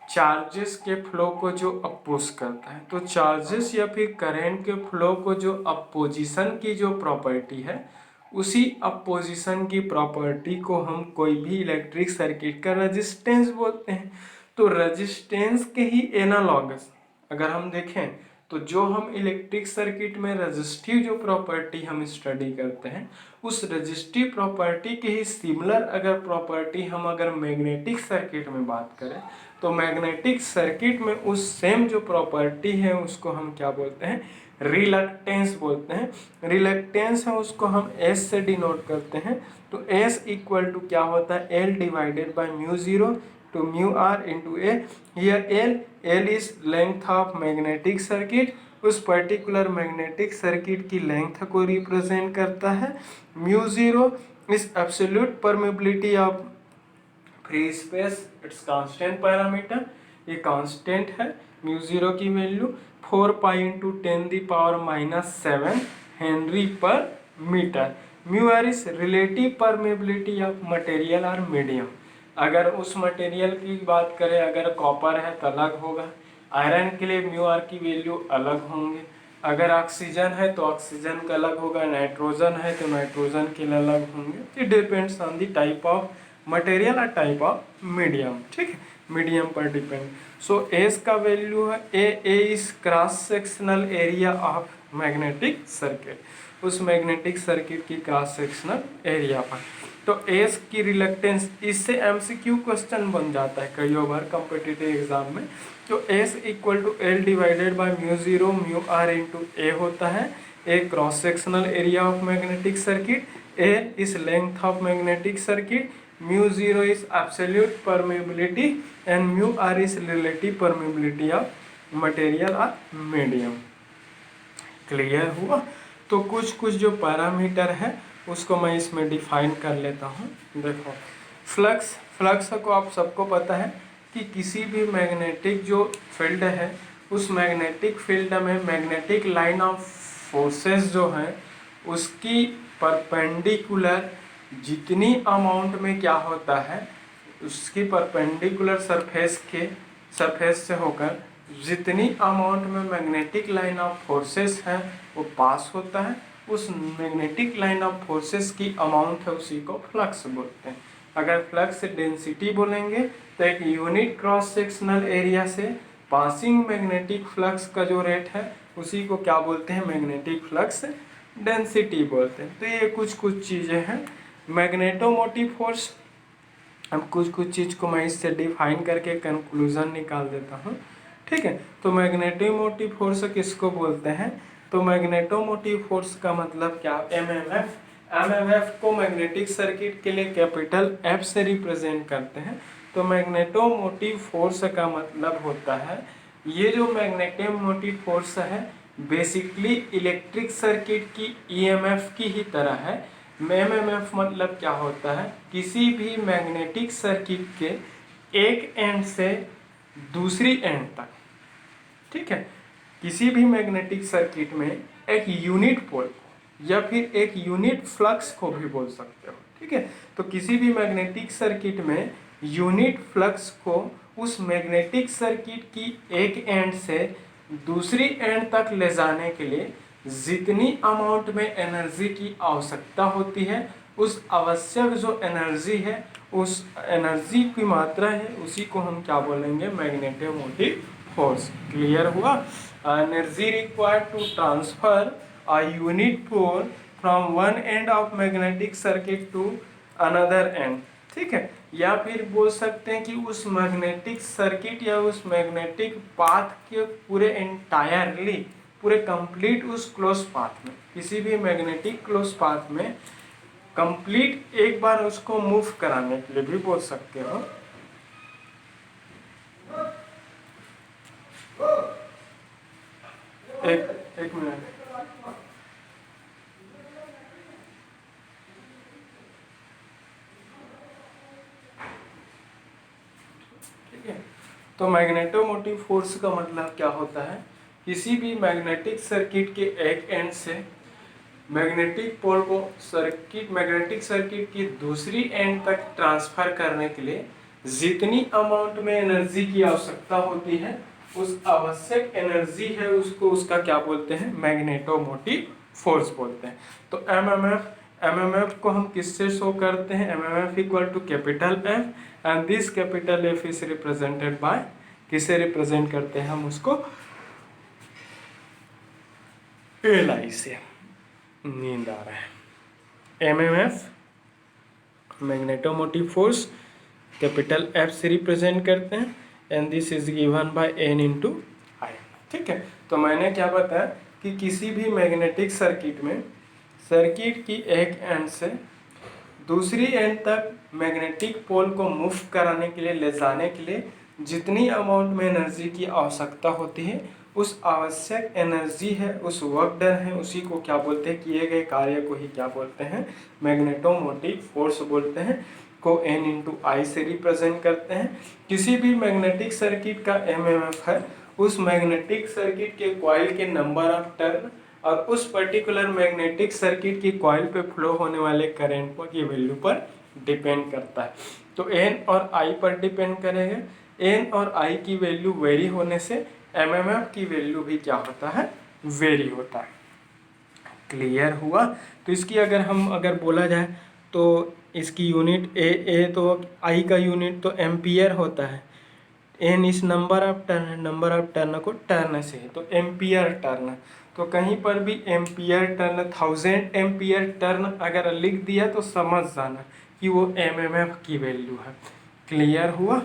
चार्जेस के फ्लो को जो अपोज करता है, तो चार्जेस या फिर करंट के फ्लो को जो अपोजिशन की जो प्रॉपर्टी है, उसी अपोजिशन की प्रॉपर्टी को हम कोई भी इलेक्ट्रिक सर्किट का रेजिस्टेंस बोलते हैं। तो रेजिस्टेंस के ही एनालॉगस अगर हम देखें तो जो हम इलेक्ट्रिक सर्किट में रेजिस्टिव जो प्रॉपर्टी हम स्टडी करते हैं, उस रेजिस्टिव प्रॉपर्टी के ही सिमिलर अगर प्रॉपर्टी हम अगर मैग्नेटिक सर्किट में बात करें, तो मैग्नेटिक सर्किट में उस सेम जो प्रॉपर्टी है उसको हम क्या बोलते हैं, रिलक्टेंस बोलते हैं। रिलक्टेंस है उसको हम एस से डिनोट करते हैं, तो एस इक्वल टू क्या होता है, L divided by mu zero to mu r into A. Here L is length of magnetic circuit, उस पर्टिकुलर मैग्नेटिक सर्किट की लेंथ को रिप्रेजेंट करता है। Mu zero is absolute permeability of free space, it's constant parameter, ये constant है। Mu zero की value 4 pi into 10⁻⁻7 henry per metre. Mu are is relative permeability of material और medium. अगर उस मटेरियल की बात करें, अगर कॉपर है तो अलग होगा, आयरन के लिए म्यू आर की वैल्यू अलग होंगे, अगर ऑक्सीजन है तो ऑक्सीजन का अलग होगा, नाइट्रोजन है तो नाइट्रोजन के लिए अलग होंगे। It depends on the type of material और टाइप ऑफ मीडियम। ठीक है, मीडियम पर डिपेंड। सो एस का वैल्यू है A is cross sectional area of magnetic circuit, उस मैग्नेटिक सर्किट की क्रॉस सेक्शनल एरिया पर। तो एस की रिलक्टेंस, इससे एमसीक्यू क्वेश्चन बन जाता है कई बार कॉम्पिटिटिव एग्जाम में। तो S equal to L divided by mu zero mu are into A होता है। A cross sectional area of magnetic circuit, A is length of magnetic circuit, mu zero is absolute permeability and mu are is relative permeability of material और medium. Clear हुआ? तो कुछ कुछ जो parameter है उसको मैं इसमें डिफाइन कर लेता हूँ। देखो, फ्लक्स को आप सबको पता है कि किसी भी मैग्नेटिक जो फील्ड है उस मैग्नेटिक फील्ड में मैग्नेटिक लाइन ऑफ फोर्सेस जो है उसकी परपेंडिकुलर जितनी अमाउंट में क्या होता है, उसकी परपेंडिकुलर सरफेस से होकर जितनी अमाउंट में मैग्नेटिक लाइन ऑफ फोर्सेस है वो पास होता है, उस मैग्नेटिक लाइन ऑफ फोर्सेस की अमाउंट है उसी को फ्लक्स बोलते हैं। अगर फ्लक्स डेंसिटी बोलेंगे तो एक यूनिट क्रॉस सेक्शनल एरिया से पासिंग मैग्नेटिक फ्लक्स का जो रेट है उसी को क्या बोलते हैं, मैग्नेटिक फ्लक्स डेंसिटी बोलते हैं। तो ये कुछ कुछ चीज़ें हैं मैग्नेटोमोटिव फोर्स। अब कुछ चीज़ को मैं इससे डिफाइन करके कंक्लूजन निकाल देता हूँ। ठीक है, तो मैग्नेटोमोटिव फोर्स किसको बोलते हैं? तो मैग्नेटोमोटिव फोर्स का मतलब क्या, एमएमएफ को मैग्नेटिक सर्किट के लिए कैपिटल एफ से रिप्रेजेंट करते हैं। तो मैग्नेटोमोटिव फोर्स का मतलब होता है, ये जो मैग्नेटोमोटिव फोर्स है बेसिकली इलेक्ट्रिक सर्किट की ईएमएफ की ही तरह है। एमएमएफ मतलब क्या होता है, किसी भी मैग्नेटिक सर्किट के एक एंड से दूसरी एंड तक, ठीक है, किसी भी मैग्नेटिक सर्किट में एक यूनिट पोल या फिर एक यूनिट फ्लक्स को भी बोल सकते हो। ठीक है, तो किसी भी मैग्नेटिक सर्किट में यूनिट फ्लक्स को उस मैग्नेटिक सर्किट की एक एंड से दूसरी एंड तक ले जाने के लिए जितनी अमाउंट में एनर्जी की आवश्यकता होती है, उस आवश्यक जो एनर्जी है, उस एनर्जी की मात्रा है, उसी को हम क्या बोलेंगे, मैग्नेटोमोटिव फोर्स। क्लियर हुआ? Energy required to transfer a unit pole from one end of magnetic circuit to another end. ठीक है, या फिर बोल सकते हैं कि उस मैग्नेटिक सर्किट या उस मैग्नेटिक पाथ के पूरे कंप्लीट उस क्लोज पाथ में, किसी भी मैग्नेटिक क्लोज पाथ में कंप्लीट एक बार उसको मूव कराने के लिए भी बोल सकते हो। एक मिनट, ठीक है। तो मैग्नेटोमोटिव फोर्स का मतलब क्या होता है, किसी भी मैग्नेटिक सर्किट के एक एंड से मैग्नेटिक पोल को मैग्नेटिक सर्किट की दूसरी एंड तक ट्रांसफर करने के लिए जितनी अमाउंट में एनर्जी की आवश्यकता होती है, उस आवश्यक एनर्जी है उसको, उसका क्या बोलते हैं, मैग्नेटोमोटिव फोर्स बोलते हैं। तो एमएमएफ को हम किससे शो करते हैं, MMF equal to capital F and this capital F is represented by, किसे रिप्रेजेंट करते हैं हम उसको, एल से। नींद आ रहा है। MMF magnetomotive force capital F से रिप्रेजेंट करते हैं and this is given by N into I. ठीक है, तो मैंने क्या बताया कि किसी भी मैग्नेटिक सर्किट में सर्किट की एक एंड से दूसरी एंड तक मैग्नेटिक पोल को मूव कराने के लिए, ले जाने के लिए जितनी अमाउंट में एनर्जी की आवश्यकता होती है, उस आवश्यक एनर्जी है, उस वर्क डन है, उसी को क्या बोलते हैं, किए गए कार्य को ही क्या बोलते हैं, मैग्नेटोमोटिव फोर्स बोलते हैं, को N × I से रिप्रेजेंट करते हैं। किसी भी मैग्नेटिक सर्किट का एमएमएफ है उस मैग्नेटिक सर्किट के कॉइल के नंबर ऑफ टर्न और उस पर्टिकुलर मैग्नेटिक सर्किट की कॉइल पे फ्लो होने वाले करंट की वैल्यू पर डिपेंड करता है। तो एन और आई पर डिपेंड करेगा। एन और आई की वैल्यू वेरी होने से एमएमएफ की वैल्यू भी क्या होता है, वेरी होता है। क्लियर हुआ। तो इसकी अगर बोला जाए तो इसकी यूनिट ए तो आई का यूनिट तो एम्पियर होता है। एन इस number of turn, number of turn को टर्न से है तो एम्पियर टर्न। तो कहीं पर भी एम्पियर टर्न 1000 एम्पियर टर्न अगर लिख दिया तो समझ जाना कि वो एमएमएफ की वैल्यू है। क्लियर हुआ।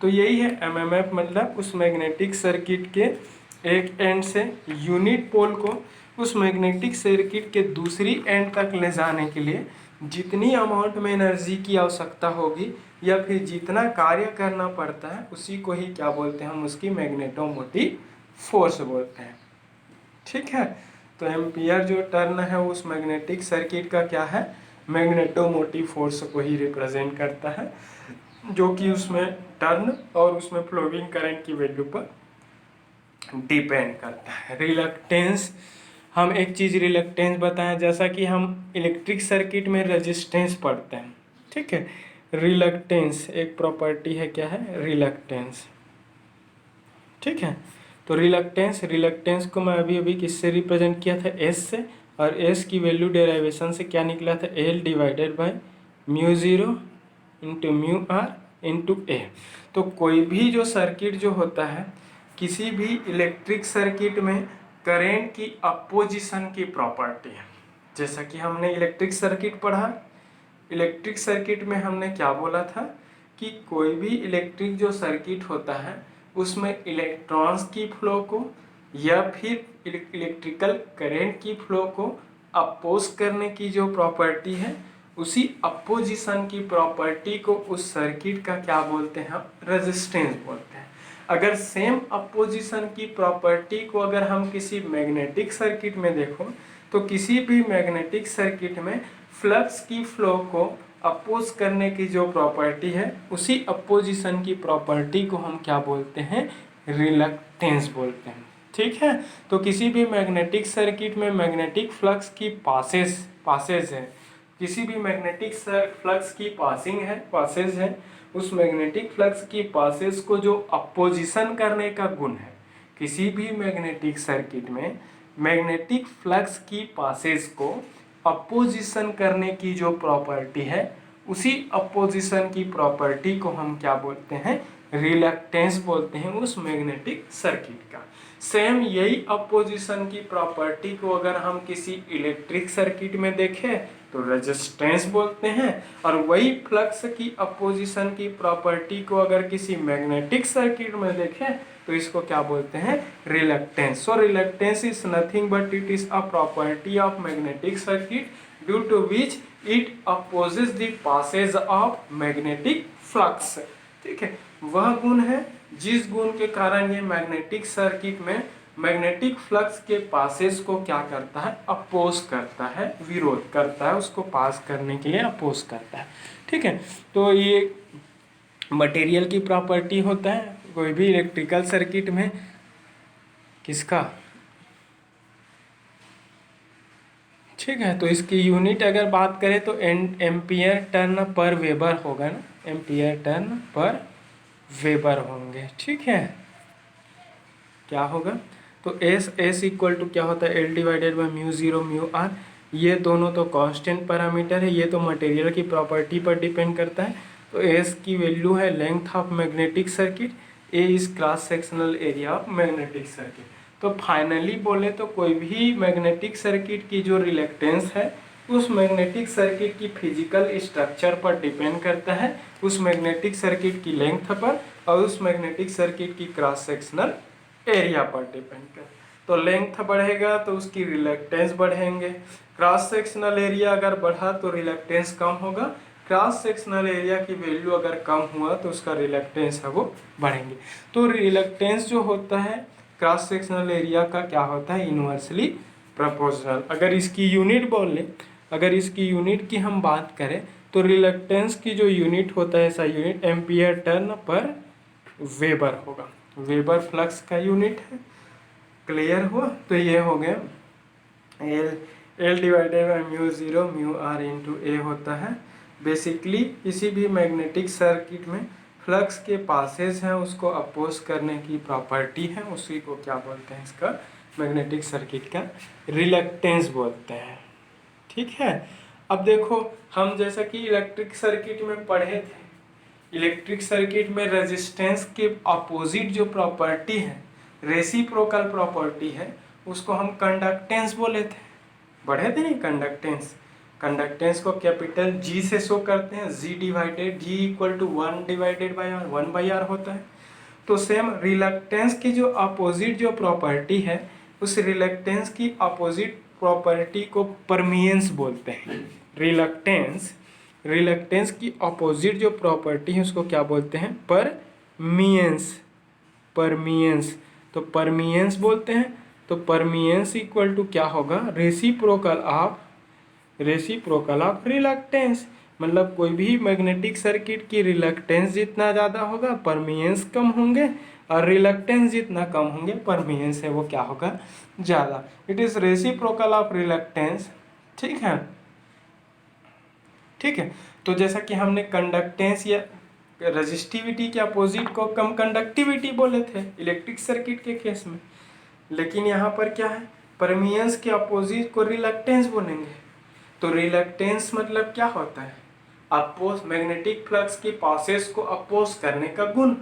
तो यही है एमएमएफ, मतलब उस मैग्नेटिक सर्किट के एक एंड से यूनिट पोल को उस मैग्नेटिक सर्किट के दूसरी एंड तक ले जाने के लिए जितनी अमाउंट में एनर्जी की आवश्यकता होगी या फिर जितना कार्य करना पड़ता है उसी को ही क्या बोलते हैं, हम उसकी मैग्नेटोमोटिव फोर्स बोलते हैं। ठीक है। तो एम्पियर जो टर्न है उस मैग्नेटिक सर्किट का क्या है, मैग्नेटोमोटिव फोर्स को ही रिप्रेजेंट करता है, जो कि उसमें टर्न और उसमें फ्लोइंग करंट की वैल्यू पर डिपेंड करता है। रिलक्टेंस, हम एक चीज़ रिलक्टेंस बताएं, जैसा कि हम इलेक्ट्रिक सर्किट में रेजिस्टेंस पढ़ते हैं। ठीक है। रिलक्टेंस एक प्रॉपर्टी है, क्या है, रिलक्टेंस। ठीक है। तो रिलक्टेंस को मैं अभी किससे रिप्रेजेंट किया था, एस से, और एस की वैल्यू डेरिवेशन से क्या निकला था, L divided by mu zero into mu are into A. तो कोई भी जो सर्किट जो होता है, किसी भी इलेक्ट्रिक सर्किट में करेंट की अपोजिशन की प्रॉपर्टी है। जैसा कि हमने इलेक्ट्रिक सर्किट पढ़ा, इलेक्ट्रिक सर्किट में हमने क्या बोला था कि कोई भी इलेक्ट्रिक जो सर्किट होता है उसमें इलेक्ट्रॉन्स की फ्लो को या फिर इलेक्ट्रिकल करंट की फ्लो को अपोज करने की जो प्रॉपर्टी है, उसी अपोजिशन की प्रॉपर्टी को उस सर्किट का क्या बोलते हैं, हम रेजिस्टेंस बोलते हैं। अगर सेम अपोजिशन की प्रॉपर्टी को अगर हम किसी मैग्नेटिक सर्किट में देखो तो किसी भी मैग्नेटिक सर्किट में फ्लक्स की फ्लो को अपोज करने की जो प्रॉपर्टी है, उसी अपोजिशन की प्रॉपर्टी को हम क्या बोलते हैं, रिलक्टेंस बोलते हैं। ठीक है। तो किसी भी मैग्नेटिक सर्किट में मैग्नेटिक फ्लक्स की पासेज है, किसी भी मैग्नेटिक फ्लक्स की पासेज है, उस मैग्नेटिक फ्लक्स की पासेज को जो अपोजिशन करने का गुण है, किसी भी मैग्नेटिक सर्किट में मैग्नेटिक फ्लक्स की पासेज को अपोजिशन करने की जो प्रॉपर्टी है, उसी अपोजिशन की प्रॉपर्टी को हम क्या बोलते हैं, रिलक्टेंस बोलते हैं उस मैग्नेटिक सर्किट का। सेम यही अपोजिशन की प्रॉपर्टी को अगर हम किसी इलेक्ट्रिक सर्किट में देखें तो रेजिस्टेंस बोलते हैं, और वही फ्लक्स की अपोजिशन की प्रॉपर्टी को अगर किसी मैग्नेटिक सर्किट में देखें तो इसको क्या बोलते हैं, reluctance. So reluctance is nothing but it is a property of magnetic circuit due to which it opposes the passage of magnetic flux. ठीक है। वह गुण है जिस गुण के कारण ये मैग्नेटिक सर्किट में मैग्नेटिक फ्लक्स के पासेस को क्या करता है, अपोज करता है, विरोध करता है, उसको पास करने के लिए अपोज करता है। ठीक है। तो ये मटेरियल की प्रॉपर्टी होता है कोई भी इलेक्ट्रिकल सर्किट में, किसका। ठीक है। तो इसकी यूनिट अगर बात करें तो एम्पियर टर्न पर वेबर होगा ना, एम्पियर टर्न पर वेबर होंगे। ठीक है। क्या होगा, तो एस इक्वल टू क्या होता है, L divided by mu zero mu R. ये दोनों तो कांस्टेंट पैरामीटर है, ये तो मटेरियल की प्रॉपर्टी पर डिपेंड करता है। तो एस की वैल्यू है length of magnetic circuit, A is cross sectional area of magnetic circuit. तो फाइनली बोले तो कोई भी मैग्नेटिक सर्किट की जो रिलक्टेंस है उस मैग्नेटिक सर्किट की फिजिकल स्ट्रक्चर पर डिपेंड करता है, उस मैग्नेटिक सर्किट की लेंथ पर और उस मैग्नेटिक सर्किट की क्रॉस सेक्शनल एरिया पर डिपेंड कर। तो लेंथ बढ़ेगा तो उसकी रिलक्टेंस बढ़ेंगे, क्रॉस सेक्शनल एरिया अगर बढ़ा तो रिलक्टेंस कम होगा, क्रॉस सेक्शनल एरिया की वैल्यू अगर कम हुआ तो उसका रिलक्टेंस है वो बढ़ेंगे। तो रिलक्टेंस जो होता है क्रॉस सेक्शनल एरिया का क्या होता है, इनवर्सली प्रोपोर्शनल। अगर इसकी यूनिट बोल लें, अगर इसकी यूनिट की हम बात करें तो रिलक्टेंस की जो यूनिट होता है ऐसा unit ampere turn per weber होगा। वेबर फ्लक्स का यूनिट है। क्लियर हुआ? तो ये हो गया L divided by mu zero mu are into A होता है। बेसिकली किसी भी मैग्नेटिक सर्किट में फ्लक्स के पासेज हैं उसको अपोज करने की प्रॉपर्टी है, उसी को क्या बोलते हैं, इसका मैग्नेटिक सर्किट का रिलक्टेंस बोलते हैं। ठीक है। अब देखो हम जैसा कि इलेक्ट्रिक सर्किट में पढ़े थे, इलेक्ट्रिक सर्किट में रेजिस्टेंस के अपोजिट जो प्रॉपर्टी है, रेसिप्रोकल प्रॉपर्टी है, उसको हम कंडक्टेंस बोले थे। पढ़े थे नहीं कंडक्टेंस? कंडक्टेंस को कैपिटल जी से शो करते हैं, G divided G equal to 1 divided by R, 1/r होता है। तो सेम रिलक्टेंस की जो अपोजिट जो प्रॉपर्टी है, उस रिलक्टेंस की अपोजिट प्रॉपर्टी को परमियंस बोलते हैं। रिलक्टेंस की अपोजिट जो प्रॉपर्टी है उसको क्या बोलते हैं? परमियंस। तो परमियंस बोलते हैं। तो परमियंस इक्वल टू क्या होगा? Reciprocal of reluctance. मतलब कोई भी मैग्नेटिक सर्किट की रिलक्टेंस जितना ज़्यादा होगा परमियंस कम होंगे, और रिलक्टेंस जितना कम होंगे परमियंस है वो क्या होगा? ज़्यादा। It is reciprocal of reluctance. ठीक है। ठीक है। तो जैसा कि हमने कंडक्टेंस या रजिस्टिविटी के अपोजिट को कम कंडक्टिविटी बोले थे इलेक्ट्रिक सर्किट के केस में, लेकिन यहाँ पर क्या है? परमियंस के अपोजिट को रिलक्टेंस बोलेंगे। तो रिलक्टेंस मतलब क्या होता है? अपोज, मैग्नेटिक फ्लक्स के पासेस को अपोज करने का गुण।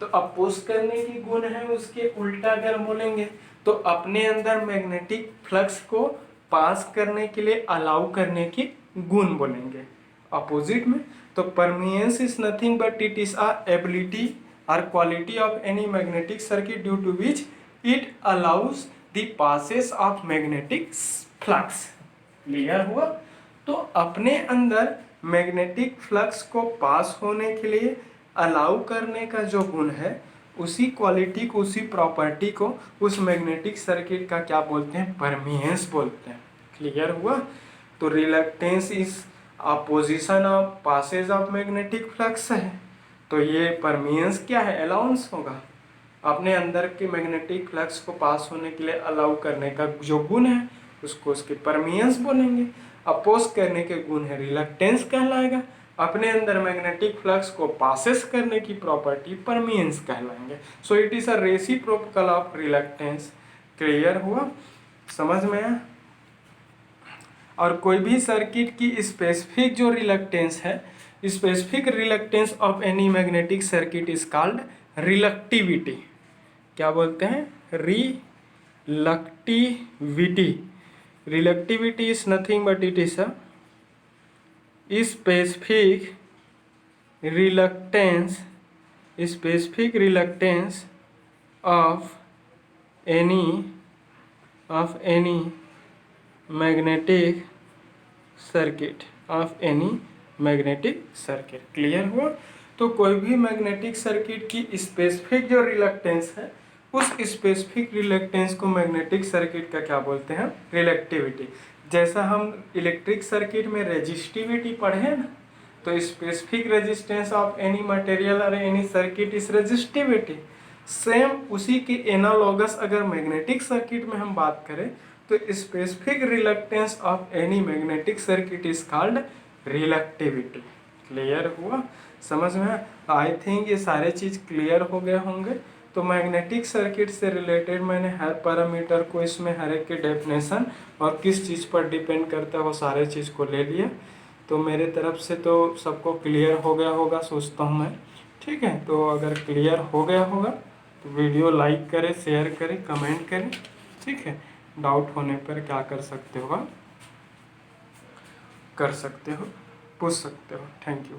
तो अपोज करने की गुण है, उसके उल्टा अगर बोलेंगे तो अपने अंदर मैग्नेटिक फ्लक्स को पास करने के लिए अलाउ करने की गुण बोलेंगे अपोजिट में। तो permeance is nothing but it is a ability और quality of any magnetic circuit due to which it allows the passes of magnetic flux. Clear हुआ? तो अपने अंदर मैग्नेटिक फ्लक्स को पास होने के लिए अलाउ करने का जो गुण है, उसी क्वालिटी को, उसी प्रॉपर्टी को उस मैग्नेटिक सर्किट का क्या बोलते हैं? परमियंस बोलते हैं। क्लियर हुआ? तो reluctance is opposition of passage of magnetic flux है। तो ये परमियंस क्या है? अलाउंस होगा। अपने अंदर के मैग्नेटिक फ्लक्स को पास होने के लिए अलाउ करने का जो गुण है उसको उसके परमियंस बोलेंगे। अपोज करने के गुण है रिलक्टेंस कहलाएगा। अपने अंदर मैग्नेटिक फ्लक्स को पासेस करने की प्रॉपर्टी परमियंस कहलाएंगे। So it is a reciprocal of reluctance. Clear हुआ? समझ में आया? और कोई भी सर्किट की स्पेसिफिक जो रिलक्टेंस है, specific reluctance of any magnetic circuit is called reluctivity. क्या बोलते हैं? Reluctivity. Reluctivity is nothing but it is a specific reluctance of any magnetic circuit, clear हुआ? तो कोई भी मैग्नेटिक सर्किट की स्पेसिफिक जो रिलक्टेंस है, उस स्पेसिफिक रिलक्टेंस को मैग्नेटिक सर्किट का क्या बोलते हैं? रिलक्टिविटी। जैसा हम इलेक्ट्रिक सर्किट में रेजिस्टिविटी पढ़े हैं ना, तो specific resistance of any material और any circuit is resistivity. Same उसी के एनालॉगस अगर मैग्नेटिक सर्किट में हम बात करें तो specific reluctance of any magnetic circuit is called reluctivity. Clear हुआ? समझ में? आई थिंक ये सारे चीज़ क्लियर हो गए होंगे। तो मैग्नेटिक सर्किट से रिलेटेड मैंने हर पैरामीटर को, इसमें हर एक की डेफिनेशन और किस चीज़ पर डिपेंड करता है वो सारे चीज़ को ले लिया। तो मेरे तरफ से तो सबको क्लियर हो गया होगा सोचता हूँ मैं। ठीक है। तो अगर क्लियर हो गया होगा तो वीडियो लाइक करें, शेयर करें, कमेंट करें। ठीक है। डाउट होने पर क्या कर सकते हो? पूछ सकते हो। Thank you.